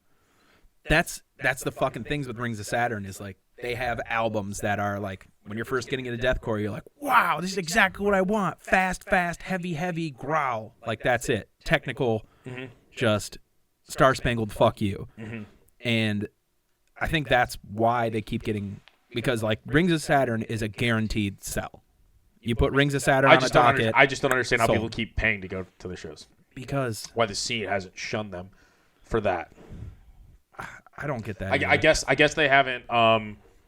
that's the fucking things with Rings of Saturn is like they have albums that are like when you're first getting into deathcore, you're like, wow, this is exactly what I want. Fast, heavy, growl. Like that's it. Technical, just Star Spangled fuck you. And I think that's why they keep getting because like Rings of Saturn is a guaranteed sell. You put Rings of Saturn on a docket. I just don't understand how sold. people keep paying to go to the shows. Because why the scene hasn't shunned them for that. I don't get that. I guess they haven't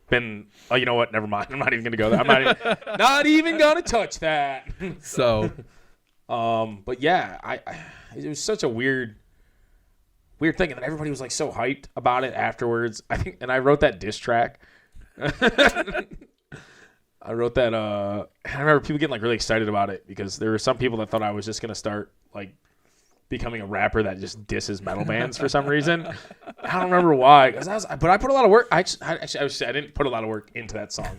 been. Oh, you know what? Never mind. I'm not even gonna go there. I'm not even gonna touch that. So, but yeah, it was such a weird thing, and then everybody was like so hyped about it afterwards. I think, and I wrote that diss track. I wrote that. I remember people getting like really excited about it because there were some people that thought I was just gonna start like becoming a rapper that just disses metal bands for some reason. I don't remember why, but I put a lot of work. I didn't put a lot of work into that song.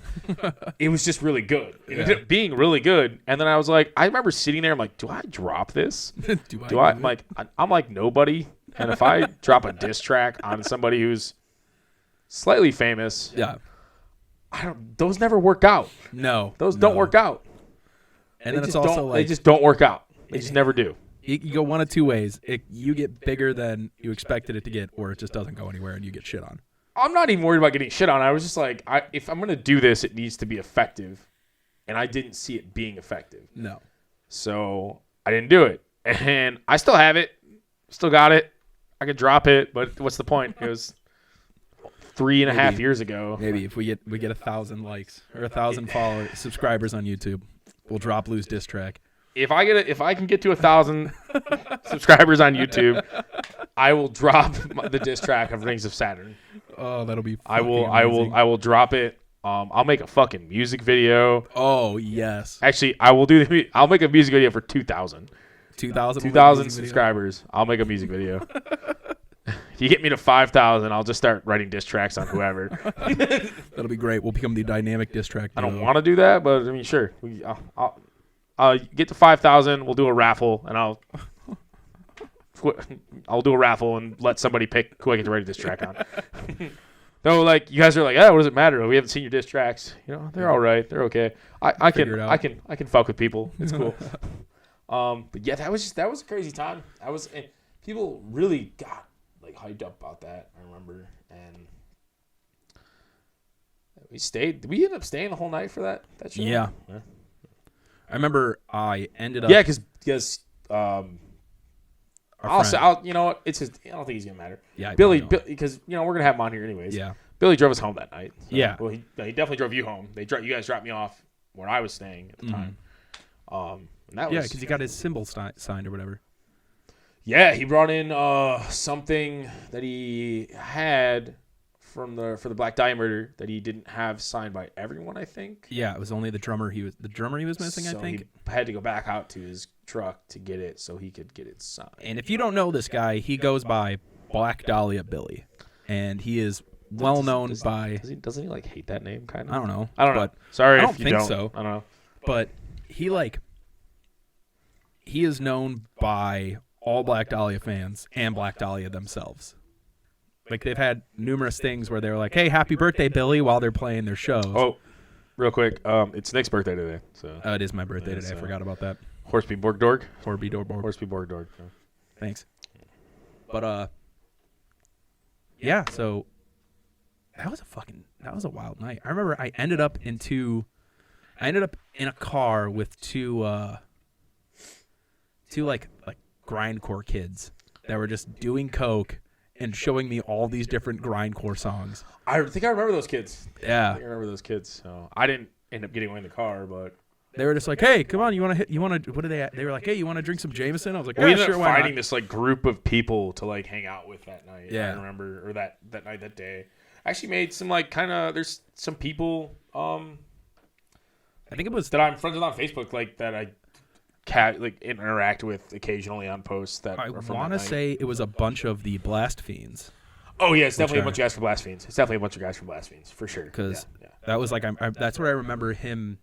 It was just really good. It ended up being really good, and then I was like, I remember sitting there. I'm like, do I drop this? I'm like nobody, and if I drop a diss track on somebody who's slightly famous, those never work out. No, those don't work out. And then it's also like they just don't work out. They just never do. You go one of two ways. You get bigger than you expected it to get, or it just doesn't go anywhere and you get shit on. I'm not even worried about getting shit on. I was just like, if I'm going to do this, it needs to be effective. And I didn't see it being effective. No. So I didn't do it. And I still have it. Still got it. I could drop it, but what's the point? It was 3.5 years ago. Maybe if we get 1,000 likes or 1,000 subscribers on YouTube, we'll drop Lou's diss track. If I can get to 1,000 subscribers on YouTube, I will drop the diss track of Rings of Saturn. Oh, that'll be. I will drop it. I'll make a fucking music video. Oh yes. Actually, I'll make a music video for 2,000. 2,000 subscribers. I'll make a music video. If you get me to 5,000, I'll just start writing diss tracks on whoever. That'll be great. We'll become the dynamic diss track duo. I don't want to do that, but I mean, sure. I'll get to 5,000. We'll do a raffle, and I'll do a raffle and let somebody pick who I get to write a diss track on. No, like you guys are like, what does it matter? We haven't seen your diss tracks. You know, they're all right. They're okay. I can fuck with people. It's cool. But yeah, that was a crazy time. And people really got like hyped up about that. I remember, and we stayed. Did we end up staying the whole night for that show? Yeah. I remember I ended up. Yeah, because I'll you know what? It's just I don't think he's gonna matter. Yeah, Billy, because we're gonna have him on here anyways. Yeah. Billy drove us home that night. So, yeah. Well, he definitely drove you home. You guys dropped me off where I was staying at the time. And that was because he got his symbol signed or whatever. Yeah, he brought in something that he had for the Black Dahlia murder that he didn't have signed by everyone, I think. Yeah, it was only the drummer he was missing, so I think. He had to go back out to his truck to get it so he could get it signed. And if you don't know this guy, he goes by Black Dahlia Billy. And he is well known by doesn't he like hate that name kind of? I don't know. But sorry, I don't if you think don't. so. I don't know. But he is known by all Black Dahlia fans and Black Dahlia themselves. Like, they've had numerous things where they're like, hey, happy birthday, Billy, while they're playing their shows. Oh, real quick. It's Nick's birthday today. So it is my birthday today. I forgot about that. Horsby Borgdorg. Horsby Borgdorg. Thanks. But, yeah, so that was a wild night. I remember I ended up in a car with two like grindcore kids that were just doing coke and showing me all these different grindcore songs. I think I remember those kids. Yeah. I remember those kids. So I didn't end up getting one in the car, but they were just like, "Hey, come on, what did they were like, "Hey, you want to drink some Jameson?" I was like, we ended up finding this like group of people to like hang out with that night. Yeah. I remember, or that night, that day. I actually made some like kind of there's some people I think it was that I'm friends with on Facebook like that I interact with occasionally on posts that I want to say it was a bunch of the Blast Fiends. Oh yeah, it's definitely a bunch of guys from Blast Fiends. It's definitely a bunch of guys from Blast Fiends for sure. Because that was like that's what I remember him,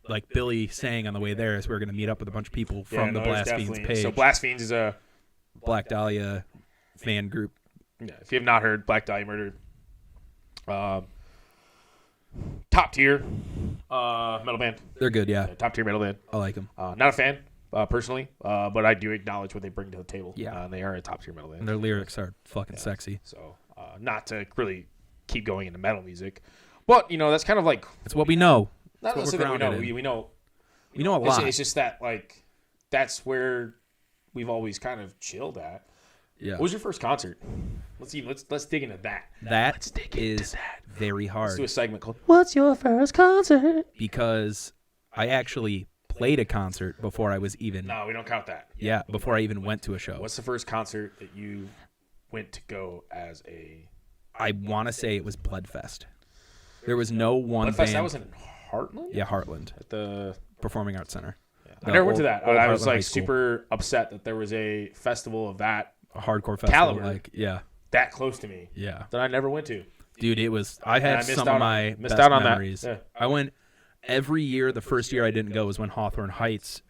like Billy saying on the way there is we're gonna meet up with a bunch of people from the Blast Fiends page. So Blast Fiends is a Black Dahlia fan group. Yeah, if you have not heard Black Dahlia Murder, top tier metal band. They're good, yeah. Top tier metal band. I like them. Not a fan personally, but I do acknowledge what they bring to the table. Yeah, they are a top tier metal band. And their lyrics are fucking sexy. So not to really keep going into metal music, but that's kind of like it's what we know. Not necessarily that we know. We know a lot. It's just that like that's where we've always kind of chilled at. Yeah. What was your first concert? Let's dig into that. That is very hard. Let's do a segment called What's your first concert? Because I actually played a concert before I was even. No, we don't count that. Yeah, before I even went to a show. What's the first concert that you went to go as a? I want to say it was Bloodfest. There was no one Bloodfest, band. That was in Heartland? Yeah, Heartland. At the Performing Arts Center. Yeah. I never went to old- that. old I was Heartland like High School. super upset that there was a festival of that A hardcore festival. Caliber. Like, yeah. that close to me Yeah. that I never went to. Dude, it was. I And had I missed some out of on- my missed best out on that. memories. Yeah. I went every year. The first year I didn't go was when Hawthorne Heights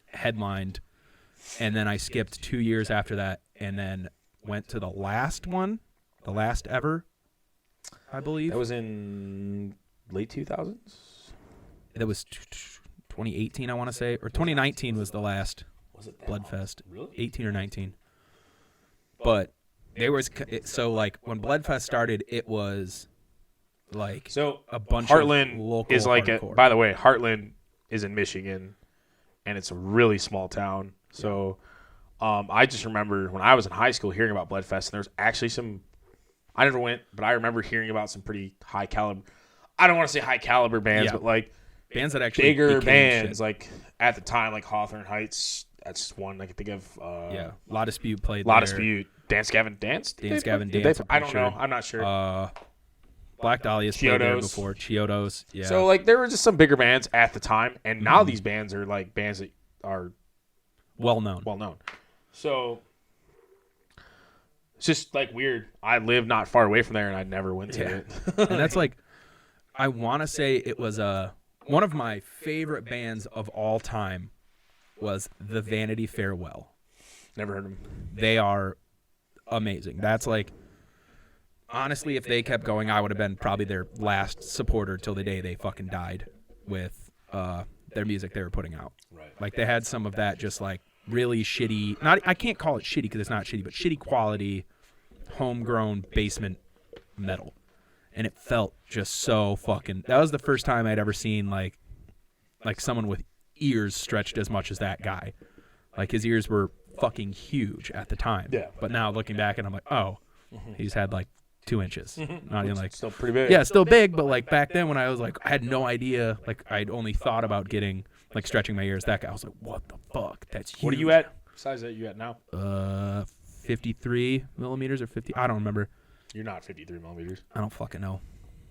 headlined, and then I skipped 2 years after that, and then went to the last one, the last ever, I believe. That was in late 2000s. That was 2018, I want to say, or 2019 was the last Was it that Bloodfest. Really? 18 or 19. But there was so like when Bloodfest started, it was like So a bunch Heartland of local is like hardcore. by the way, Heartland is in Michigan, and it's a really small town. So I just remember when I was in high school hearing about Bloodfest, and there was actually some. I never went, but I remember hearing about some pretty high caliber. I don't want to say high caliber bands, Yeah. but like bands that actually bigger became bands, shit. like at the time, like Hawthorne Heights. That's one I can think of. Yeah, La Dispute played La there. Dispute, Dance Gavin Dance. Dance Gavin Did Dance, they- I'm I pretty don't know. sure. I'm not sure. Black Dahlia's played there Chiodos. before. Chiodos, yeah. So like there were just some bigger bands at the time, and now these bands are like bands that are well known. well known. So it's just like weird. I live not far away from there, and I never went to it. And that's like, I want to say it was one of my favorite bands of all time was the Vanity Farewell. Never heard of them. They are amazing. That's like, honestly, if they kept going, I would have been probably their last supporter till the day they fucking died with their music they were putting out. Right. Like they had some of that just like really shitty, I can't call it shitty because it's not shitty, but shitty quality, homegrown basement metal. And it felt just so fucking, that was the first time I'd ever seen like someone with ears stretched as much as that guy. Like his ears were fucking huge at the time. Yeah. But now looking back and I'm like, oh, he's had like 2 inches. Not even like, Still pretty big. yeah, still big, but like back then when I was like, I had no idea, like I'd only thought about getting, like stretching my ears. That guy, I was like, what the fuck? That's huge. What are you at? What size are you at now? 53 millimeters or 50? I don't remember. You're not 53 millimeters. I don't fucking know.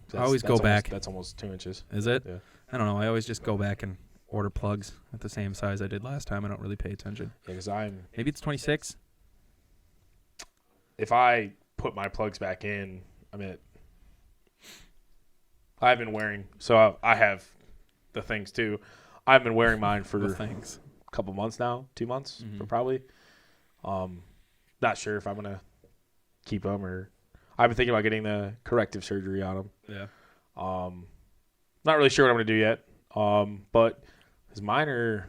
That's- I always that's go almost- back. That's almost 2 inches. Is it? Yeah. I don't know. I always just go back and order plugs at the same size I did last time. I don't really pay attention. Yeah, because Maybe it's 26. if I put my plugs back in, I've been wearing, so I have the things too. I've been wearing mine for The things. a couple months now, 2 months Mhm. probably. Not sure if I'm gonna keep them or I've been thinking about getting the corrective surgery on them. Yeah. Not really sure what I'm gonna do yet. But his mine are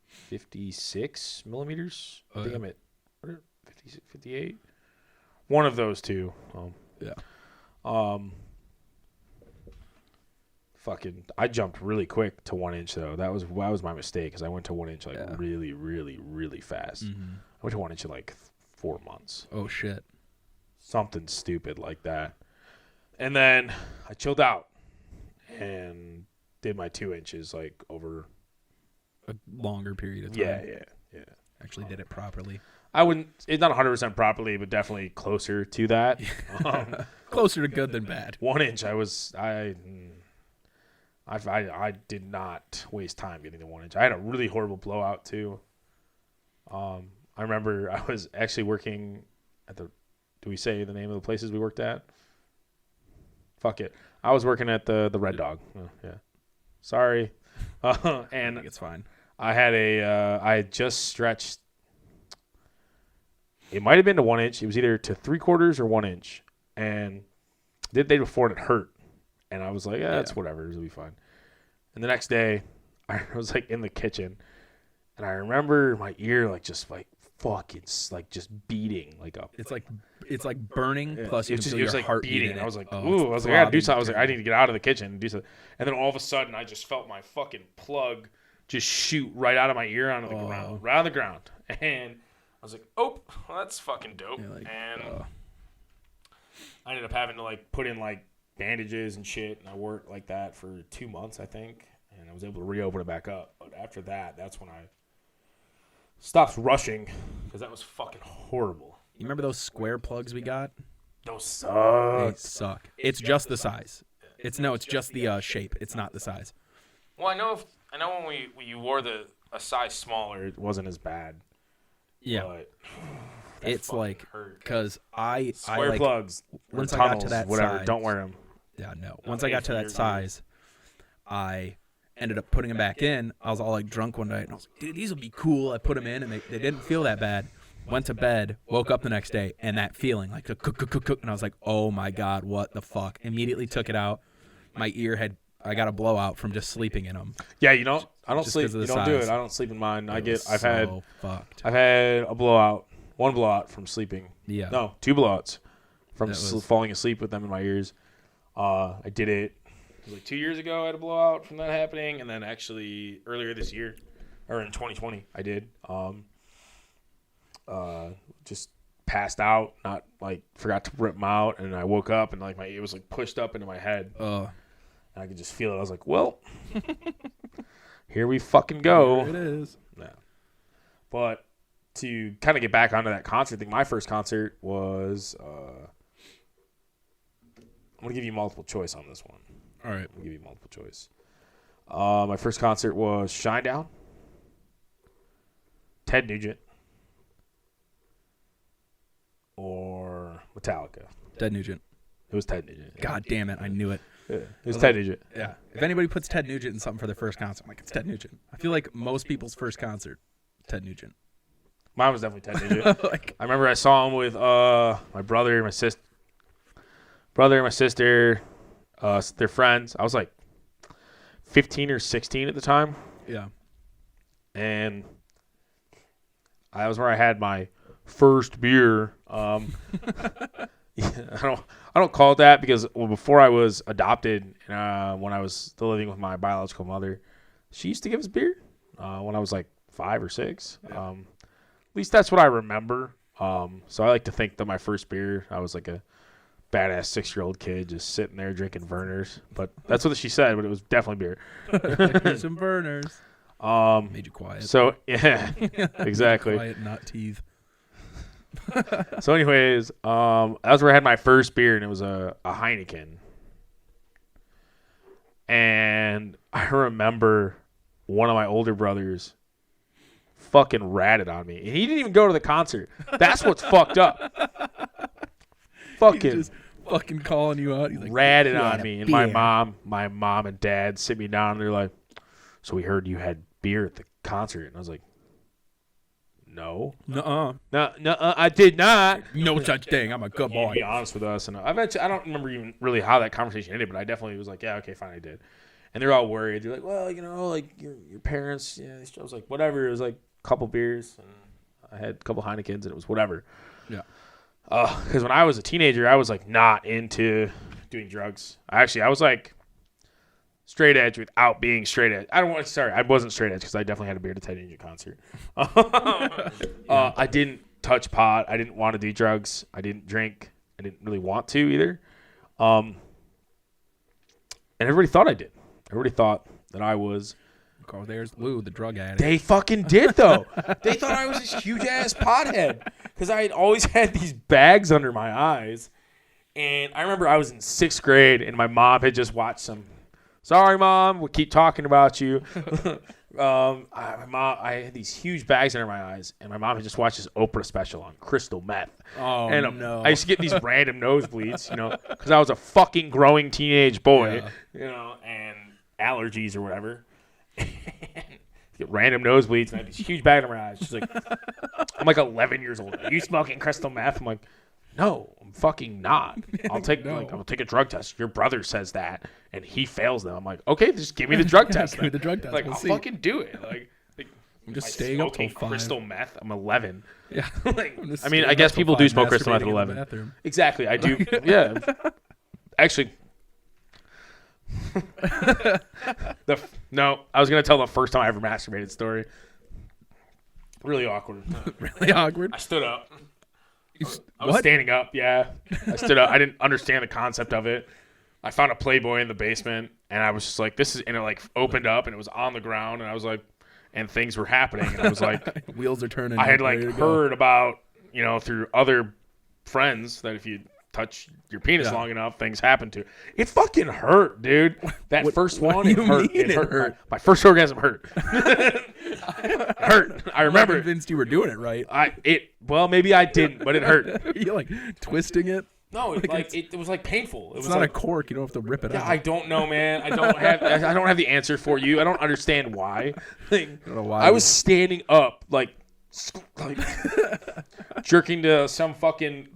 56 millimeters. I think I'm at 56, 58. One of those two. Yeah. Fucking, I jumped really quick to 1 inch though. That was my mistake because I went to 1 inch like really, really, really fast. Mm-hmm. I went to 1 inch in like 4 months. Oh, shit. Something stupid like that. And then I chilled out and did my 2 inches like over. A longer period of time. Yeah. Actually did it properly. I wouldn't. It's not 100% properly, but definitely closer to that. Closer to good than bad. 1 inch. I did not waste time getting the 1 inch. I had a really horrible blowout too. I remember I was actually working at the. Do we say the name of the places we worked at? Fuck it. I was working at the Red Dog. Oh, yeah. Sorry. And I think it's fine. I had I had just stretched. It might have been to 1 inch. It was either to 3/4 or 1 inch. And the day before it hurt. And I was like, it's whatever. It'll be fine. And the next day, I was like in the kitchen. And I remember my ear just fucking like just beating like up. It's like burning. Plus, you can feel it was your like heart beating. beating. I was like, Oh, ooh. I it's was like, I gotta do throbbing something. I was like, I terrible. need to get out of the kitchen and do something. And then all of a sudden, I just felt my fucking plug just shoot right out of my ear onto the ground, right on the ground. And was like, oh, well, that's fucking dope. Like, and I ended up having to like put in like bandages and shit, and I worked like that for 2 months, I think, and I was able to reopen it back up. But after that, that's when I stopped rushing because that was fucking horrible. You remember those square plugs we got? Those suck. They suck. It's just the size. It's just the shape. It's not the size. Well, I know when you wore a size smaller, it wasn't as bad. Yeah. But it's like because I square like, plugs. Once tunnels, I got to that whatever, size, don't wear them. Yeah, no. Once I got to that size, I ended up putting them back in. I was all like drunk one night, and I was like, dude, these will be cool. I put them in, and they didn't feel that bad. Went to bed, woke up the next day, and that feeling, like, cook, and I was like, oh my God, what the fuck? Immediately took it out. My ear I got a blowout from just sleeping in them. Yeah, I don't sleep. You don't size. do it. I don't sleep in mine. I've Fucked. had one blowout from sleeping. Yeah. No, 2 blowouts from falling asleep with them in my ears. I did it like 2 years ago. I had a blowout from that happening, and then actually earlier this year, or in 2020, I did. Just passed out, not like forgot to rip them out, and I woke up and like it was like pushed up into my head. And I could just feel it. I was like, well, here we fucking go. Here it is. Yeah. But to kind of get back onto that concert thing, my first concert was I'm gonna give you multiple choice on this one. All right. I'm gonna give you multiple choice. My first concert was Shinedown, Ted Nugent, or Metallica. Ted Nugent. It was Ted Nugent. God damn it, I knew it. Yeah, it was Ted Nugent. Yeah. If anybody puts Ted Nugent in something for their first concert, I'm like, it's Ted Nugent. I feel like most people's first concert, Ted Nugent. Mine was definitely Ted Nugent. I remember I saw him with my brother, my sister, their friends. I was like 15 or 16 at the time. Yeah. And that was where I had my first beer. I don't call it that because before I was adopted, when I was still living with my biological mother, she used to give us beer when I was like 5 or 6. Yeah. At least that's what I remember. So I like to think that my first beer, I was like a badass 6-year-old kid just sitting there drinking Vernors. But that's what she said, but it was definitely beer. Here's some Vernors. Made you quiet. So yeah, exactly. Quiet, not teeth. So anyways, that was where I had my first beer, and it was a Heineken. And I remember one of my older brothers fucking ratted on me. And he didn't even go to the concert. That's what's fucked up. He's just fucking calling you out. He's like, ratted on me. And my mom and dad sit me down, and they're like, so we heard you had beer at the concert. And I was like, no. Nuh-uh. No, I did not. No such thing. I'm a good boy. Be honest with us. And I don't remember even really how that conversation ended, but I definitely was like, yeah, okay, fine, I did. And they're all worried. They're like, well, like your parents. Yeah. I was like, whatever. It was like a couple beers, and I had a couple Heinekens, and it was whatever. Yeah. Because when I was a teenager, I was like not into doing drugs. I was like straight edge without being straight edge. I wasn't straight edge because I definitely had a beer at a Ted Nugent concert. I didn't touch pot. I didn't want to do drugs. I didn't drink. I didn't really want to either. And everybody thought I did. Everybody thought that I was. Oh, there's Lou, the drug addict. They fucking did, though. They thought I was this huge-ass pothead because I had always had these bags under my eyes. And I remember I was in 6th grade, and my mom had just watched some. Sorry, Mom, we keep talking about you. I had these huge bags under my eyes, and my mom had just watched this Oprah special on crystal meth. Oh, and, no. I used to get these random nosebleeds, because I was a fucking growing teenage boy, and allergies or whatever. Get random nosebleeds, and I had these huge bags under my eyes. She's like, I'm like 11 years old. Are you smoking crystal meth? I'm like, no, I'm fucking not. I'll take a drug test. Your brother says that, and he fails them. I'm like, okay, just give me the drug test. Give me the drug test. Like, We'll I'll see. fucking do it. Like I'm just staying up till 5. Crystal meth. I'm 11. Yeah. I mean, I guess people do smoke crystal meth at 11. Exactly, I do. Yeah. Actually, I was gonna tell the first time I ever masturbated story. Really awkward. Really awkward. I stood up. I was What? standing up, yeah. I stood up. I didn't understand the concept of it. I found a Playboy in the basement, and I was just like, this is, and it like opened up, and it was on the ground, and I was like, and things were happening, and I was like, wheels are turning. I had like heard about, through other friends that if you touch your penis long enough, things happen to it. It fucking hurt, dude. That first one, it hurt. It hurt. My first orgasm hurt. Hurt. I remember. I'm convinced you were doing it right. Well, maybe I didn't, but it hurt. You're like twisting it. No, it was like painful. It was not like a cork. You don't have to rip it out. I don't know, man. I don't have the answer for you. I don't understand why. I don't know why. I was standing up, like jerking to some fucking.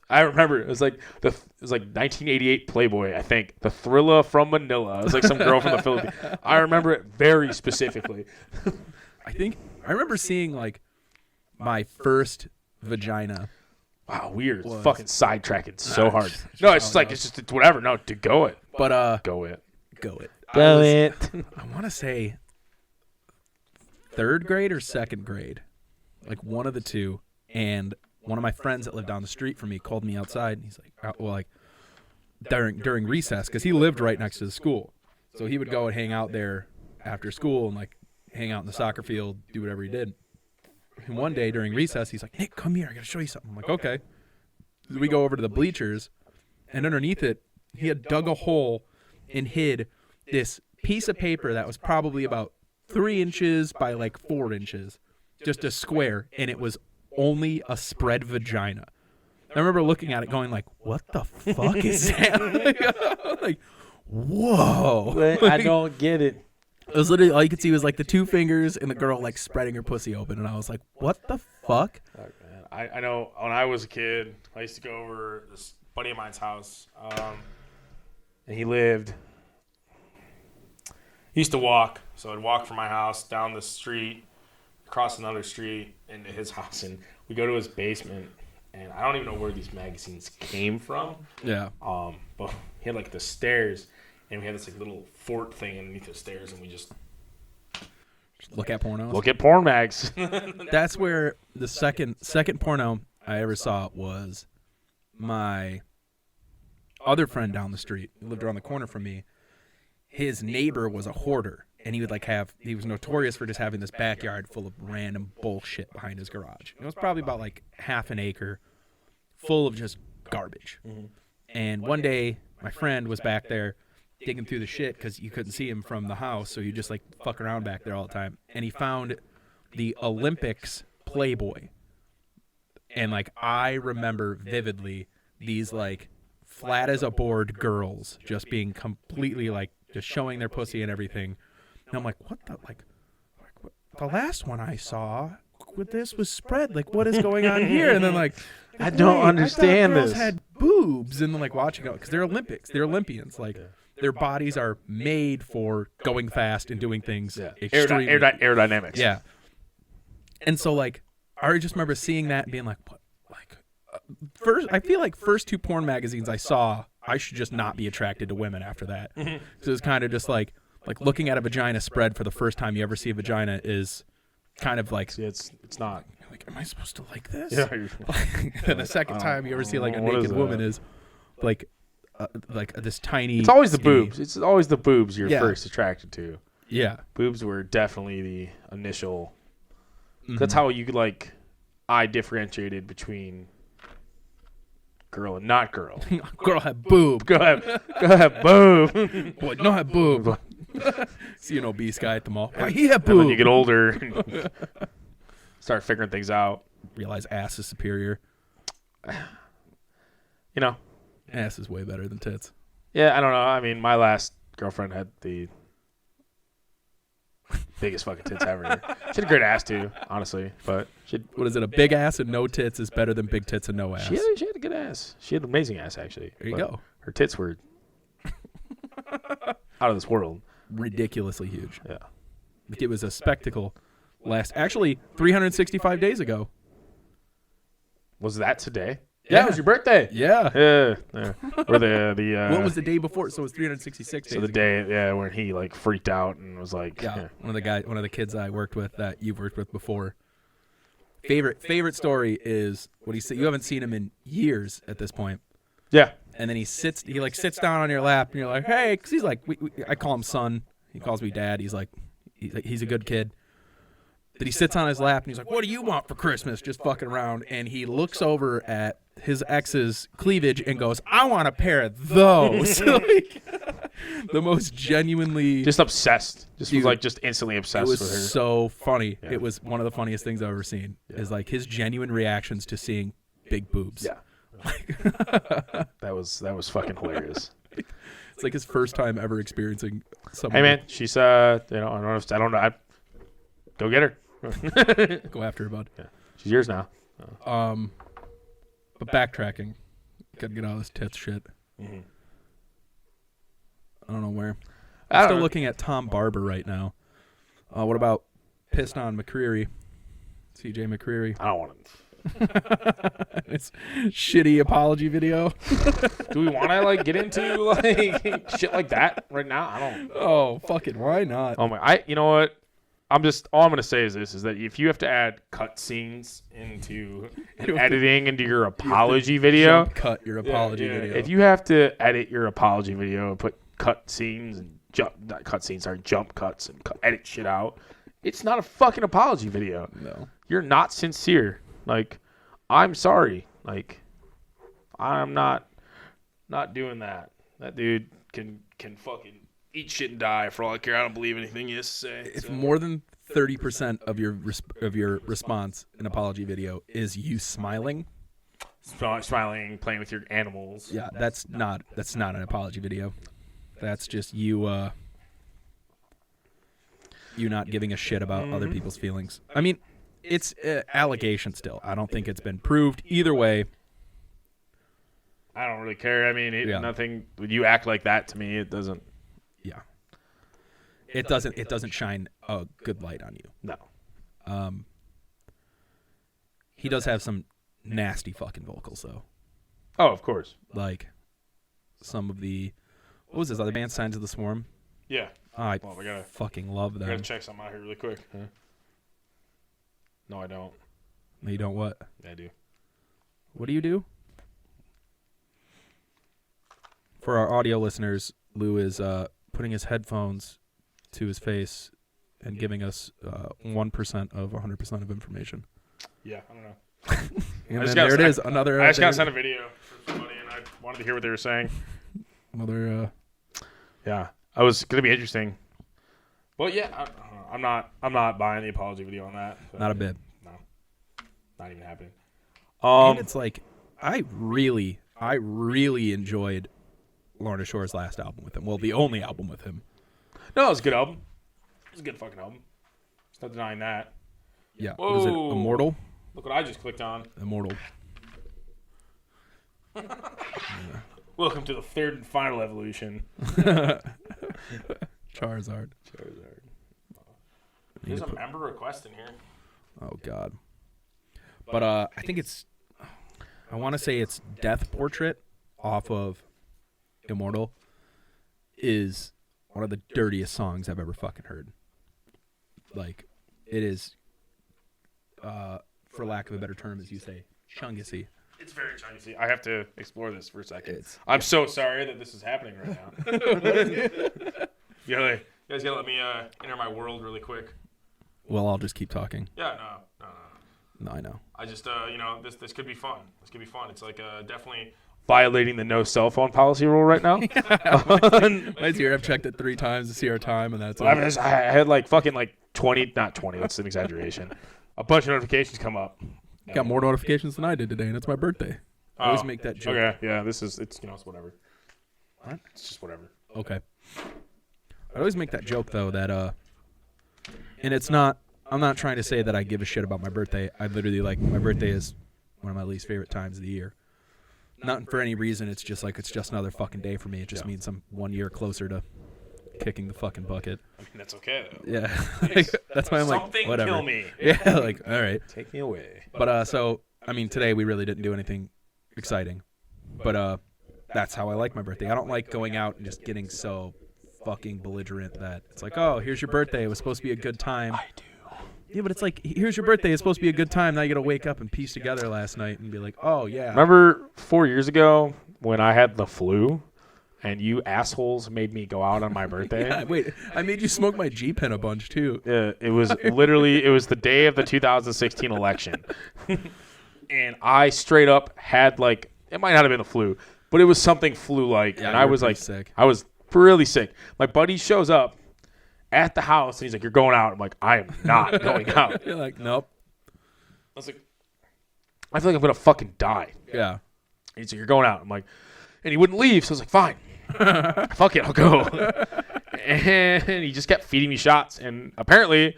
I remember it was like 1988 Playboy. I think the Thrilla from Manila. It was like some girl from the Philippines. I remember it very specifically. I remember seeing like my first vagina. Wow, weird. Fucking sidetracking so hard. No, it's just whatever. No, to go it. But go it. I want to say 3rd grade or 2nd grade, like one of the two. And one of my friends that lived down the street from me called me outside, and he's like, during recess, because he lived right next to the school, so he would go and hang out there after school and like hang out in the soccer field, do whatever he did. And one day during recess, he's like, Nick, come here. I got to show you something. I'm like, okay. So we go over to the bleachers, and underneath it, he had dug a hole and hid this piece of paper that was probably about 3 inches by like 4 inches, just a square, and it was only a spread vagina. I remember looking at it going like, what the fuck is that? Like, whoa. I don't get it. It was literally all you could see was like the 2 fingers and the girl like spreading her pussy open, and I was like, "What the fuck?" Oh, man. I know when I was a kid, I used to go over this buddy of mine's house, and he used to walk. So I'd walk from my house down the street, across another street into his house, and we go to his basement, and I don't even know where these magazines came from. Yeah. But he had like the stairs. And we had this like little fort thing underneath the stairs, and we just look at pornos. Look at porn mags. That's where the second porno I ever saw was my other friend down the street, who lived around the corner from me. His neighbor was a hoarder, and he was notorious for just having this backyard full of random bullshit behind his garage. It was probably about like half an acre, full of just garbage. Mm-hmm. And one day, my friend was back there digging through the shit because you couldn't see him from the house, so you just like fuck around back there all the time. And he found the Olympics Playboy, and like I remember vividly these like flat as a board girls just being completely like just showing their pussy and everything. And I'm like, what the what, the last one I saw with this was spread. Like, what is going on here? And then like, I don't understand girls this. had boobs, and then like watching it because they're Olympians. Like. Yeah. Their bodies are made for going fast and doing things extremely. Aerodynamics. Yeah. And so, like, I just remember seeing that and being like, what? Like, first, I feel like first 2 porn magazines I saw, I should just not be attracted to women after that. Mm-hmm. So it's kind of just like looking at a vagina spread for the first time you ever see a vagina is kind of like. See, it's not. Like, am I supposed to like this? Yeah. And the second time you ever see like a naked woman is like this tiny. It's always the boobs. It's always the boobs you're first attracted to. Yeah, boobs were definitely the initial. Mm-hmm. That's how you like. I differentiated between girl and not girl. Girl had boob. Girl have boob. Boy, no have boob. See an obese guy at the mall. Why he had boob? And then you get older, and start figuring things out. Realize ass is superior. Ass is way better than tits. Yeah, I don't know. I mean, my last girlfriend had the biggest fucking tits ever. She had a great ass too, honestly. But what is it? A big ass and no tits is better than big tits and no ass. She had a good ass. She had an amazing ass, actually. There you go. Her tits were out of this world. Ridiculously huge. Yeah. It was a spectacle. Actually, 365 days ago. Was that today? Yeah, it was your birthday. Yeah. Yeah. Or the what was the day before? So it was 366 days. So the day, when he like freaked out and was like, one of the kids I worked with that you've worked with before. favorite story is what he said. You haven't seen him in years at this point. Yeah. And then he sits down on your lap, and you're like, hey, because he's like, I call him son. He calls me dad. He's like, he's a good kid. But he sits on his lap, and he's like, what do you want for Christmas? Just fucking around. And he looks over at his ex's cleavage and goes, I want a pair of those. Like, the most genuinely. Just obsessed. Just was like just instantly obsessed with her. It was so funny. Yeah. It was one of the funniest things I've ever seen. Is like his genuine reactions to seeing big boobs. Yeah. That was fucking hilarious. It's like his first time ever experiencing something. Hey man, she's I don't know. Go get her. Go after her, bud. Yeah. She's yours now. But backtracking, gotta get all this tits shit. Mm-hmm. I don't know where. I'm still looking at Tom Barber right now. What about Pissed on McCreary? CJ McCreary. I don't want to. It's shitty apology video. Do we want to like get into like shit like that right now? I don't. Oh fucking why not? Oh my! You know what? All I'm gonna say is this: is that if you have to add cut scenes into editing into your apology video, cut your apology video. If you have to edit your apology video and put cut scenes and jump cuts and edit shit out, it's not a fucking apology video. No, you're not sincere. Like, I'm sorry. Like, I'm not doing that. That dude can fucking eat shit and die for all I care. I don't believe anything he has to say. If more than 30% of your response in apology video is you smiling, playing with your animals. Yeah, that's not an apology video. That's just you not giving a shit about other people's feelings. I mean, it's allegation still. I don't think it's been proved either way. I don't really care. I mean, nothing. When you act like that to me, it doesn't. Yeah. It doesn't shine a good light on you. No. He does have some nasty fucking vocals though. Oh, of course. Like some of the what was his other band, Signs of the Swarm? Yeah. I fucking love them. I gotta check something out here really quick. Huh? No, I don't. You don't what? I do. What do you do? For our audio listeners, Lou is putting his headphones to his face and giving us 1% of 100% of information. Yeah, I don't know. And then there it is. Another. I just got sent a video for somebody, and I wanted to hear what they were saying. Another. Yeah, I was gonna be interesting. Well, yeah, I'm not buying the apology video on that. So. Not a bit. No, not even happening. And it's like I really enjoyed Lorna Shore's last album with him. Well, the only album with him. No, it was a good album. It was a good fucking album. There's no denying that. Yeah. Whoa. Was it Immortal? Look what I just clicked on. Immortal. Welcome to the third and final evolution. Charizard. There's a member request in here. Oh, God. But I think I want to say it's Death Portrait off of Immortal is one of the dirtiest songs I've ever fucking heard. Like, it is, for lack of a better term, as you say, chungussy. It's very chunky. I have to explore this for a second. I'm so sorry that this is happening right now. You guys gotta let me enter my world really quick. Well, I'll just keep talking. Yeah, no. No, I know. I just, this could be fun. This could be fun. It's like definitely violating the no cell phone policy rule right now. Last year I've checked it 3 times to see our time, and that's. I had like fucking like 20, not 20. That's an exaggeration. A bunch of notifications come up. Got more notifications than I did today, and it's my birthday. I always make that joke. Okay, yeah, it's it's whatever. What? It's just whatever. Okay. I always make that joke though that and it's not. I'm not trying to say that I give a shit about my birthday. I literally my birthday is one of my least favorite times of the year. Not for any reason. It's just it's just another fucking day for me. It just means I'm 1 year closer to kicking the fucking bucket. I mean, that's okay though. Yeah, that's why I'm like, whatever. Kill me. Yeah, like all right. Take me away. But so I mean, today we really didn't do anything exciting. But that's how I like my birthday. I don't like going out and just getting so fucking belligerent that it's like, oh, here's your birthday. It was supposed to be a good time. I do. Yeah, but it's like, here's your birthday. It's supposed to be a good time. Now you got to wake up and piece together last night and be like, oh, yeah. Remember 4 years ago when I had the flu and you assholes made me go out on my birthday? Yeah, wait, I made you smoke my G-Pen a bunch, too. It was literally, it was the day of the 2016 election. And I straight up had like, it might not have been the flu, but it was something flu-like. Yeah, and I was like, sick. I was really sick. My buddy shows up at the house and he's like, you're going out. I'm like, I am not going out. You're like, nope. I was like, I feel like I'm going to fucking die. Yeah. And he's like, you're going out. I'm like, and he wouldn't leave. So I was like, fine. Fuck it, I'll go. And he just kept feeding me shots. And apparently,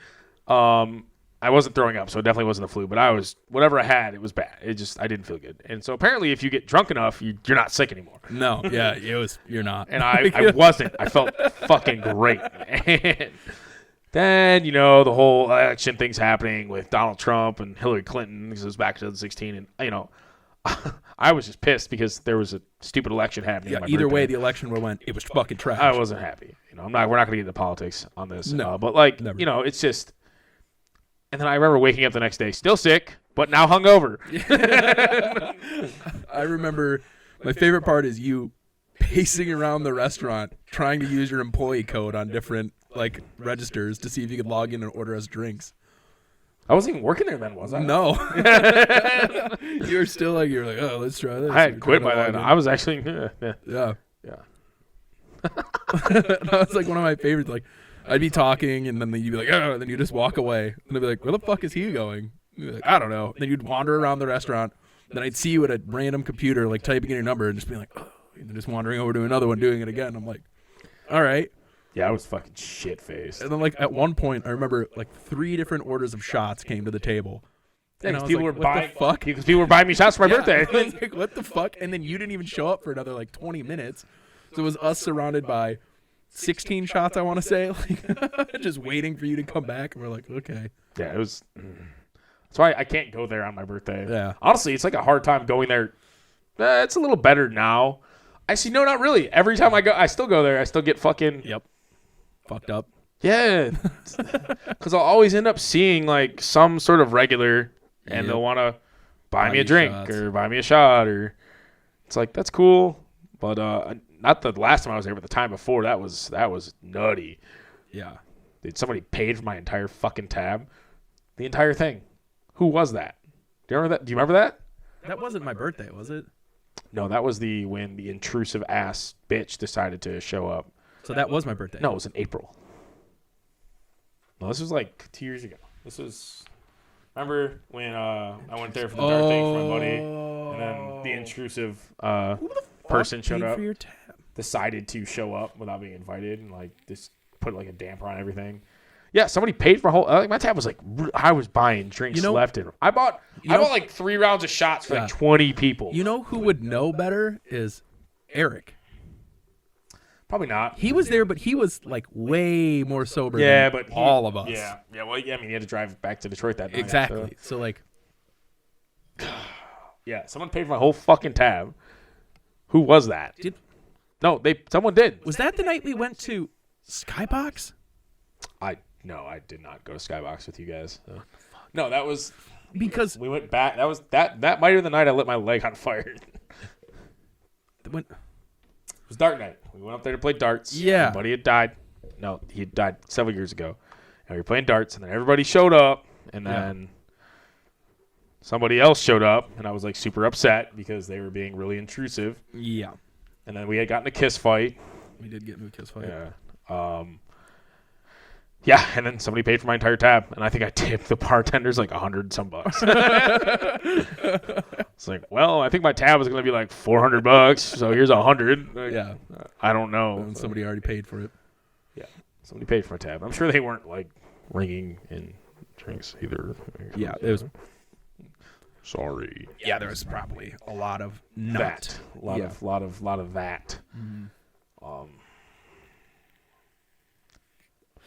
I wasn't throwing up, so it definitely wasn't the flu. But I was, whatever I had, it was bad. I didn't feel good. And so apparently, if you get drunk enough, you're not sick anymore. No, yeah, you're not. And I wasn't. I felt fucking great. And then, the whole election thing's happening with Donald Trump and Hillary Clinton, because it was back to 2016. And, I was just pissed because there was a stupid election happening. Yeah, on my either birthday. way, the election would have went, it was fucking trash. I wasn't happy. We're not going to get into politics on this. No, but like, never. It's just. And then I remember waking up the next day, still sick, but now hungover. I remember my favorite part is you pacing around the restaurant trying to use your employee code on different registers to see if you could log in and order us drinks. I wasn't even working there then, was I? No. you were still you're like, oh, let's try this. I had quit by then. I was actually, yeah. That was one of my favorites. I'd be talking, and then you'd be like, oh, and then you just walk away. And I'd be like, where the fuck is he going? You'd be like, I don't know. And then you'd wander around the restaurant. Then I'd see you at a random computer, typing in your number and just being like, oh, and then just wandering over to another one, doing it again. I'm like, all right. Yeah, I was fucking shit-faced. And then, at one point, I remember, 3 different orders of shots came to the table. And I was people like, were what buying, the fuck? Because people were buying me shots for my birthday. I was like, what the fuck? And then you didn't even show up for another, 20 minutes. So it was us surrounded by 16 shots, I want to say, just waiting for you to come back. And we're like, okay. Yeah, it was. That's why I can't go there on my birthday. Yeah. Honestly, it's a hard time going there. It's a little better now. Actually, no, not really. Every time I go, I still go there. I still get fucking. Yep. Fucked up. Yeah. Because I'll always end up seeing, some sort of regular, and they'll want to buy me a drink shots. or buy me a shot, or it's that's cool. But not the last time I was there, but the time before, that was nutty. Yeah. Dude, somebody paid for my entire fucking tab. The entire thing. Who was that? Do you remember that? Do you remember that? That wasn't my birthday, was it? No, that was when the intrusive ass bitch decided to show up. So that was my birthday. No, it was in April. No, this was 2 years ago. This was. Remember when I went there for the dart thing for my buddy, and then the intrusive person showed up, for your tab? decided to show up without being invited, and just put a damper on everything. Yeah, somebody paid for a whole. My tab was I was buying drinks left and I bought 3 rounds of shots for 20 people. You know who would know better is Eric. Probably not. He was there, but he was way more sober than but all of us. Yeah. Well, he had to drive back to Detroit that night. Exactly. So yeah, someone paid for my whole fucking tab. Who was that? Someone did. Was that the night we went to Skybox? No, I did not go to Skybox with you guys. No, that was because we went back. That might have been the night I lit my leg on fire. It was dark night. We went up there to play darts. Yeah. My buddy had died. No, he had died several years ago. And we were playing darts, and then everybody showed up, and then somebody else showed up, and I was super upset because they were being really intrusive. Yeah. And then we had gotten a kiss fight. We did get into a kiss fight. Yeah. Yeah, and then somebody paid for my entire tab, and I think I tipped the bartenders $100 bucks. It's well, I think my tab was going to be $400, so here's $100. Yeah. I don't know. And somebody already paid for it. Yeah, somebody paid for my tab. I'm sure they weren't ringing in drinks either. Yeah, it was. Sorry. Yeah, there was probably a lot of that. A lot of that. Mm-hmm.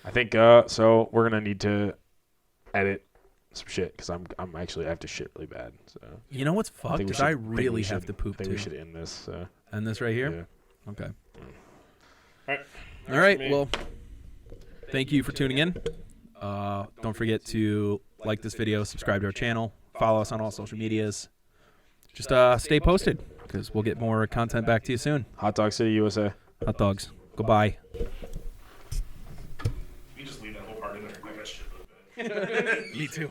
I think so. We're gonna need to edit some shit because I have to shit really bad. So you know what's fucked? Because I really have to poop I think too. we should end this. End this right here. Yeah. Okay. All right. All right. Well, thank you for tuning in. Don't forget to like this video, subscribe to our channel, follow us on all social medias. Just stay posted because we'll get more content back to you soon. Hot Dog City, USA. Hot dogs. Goodbye. You just leave that whole part in there. Like I should. Me too.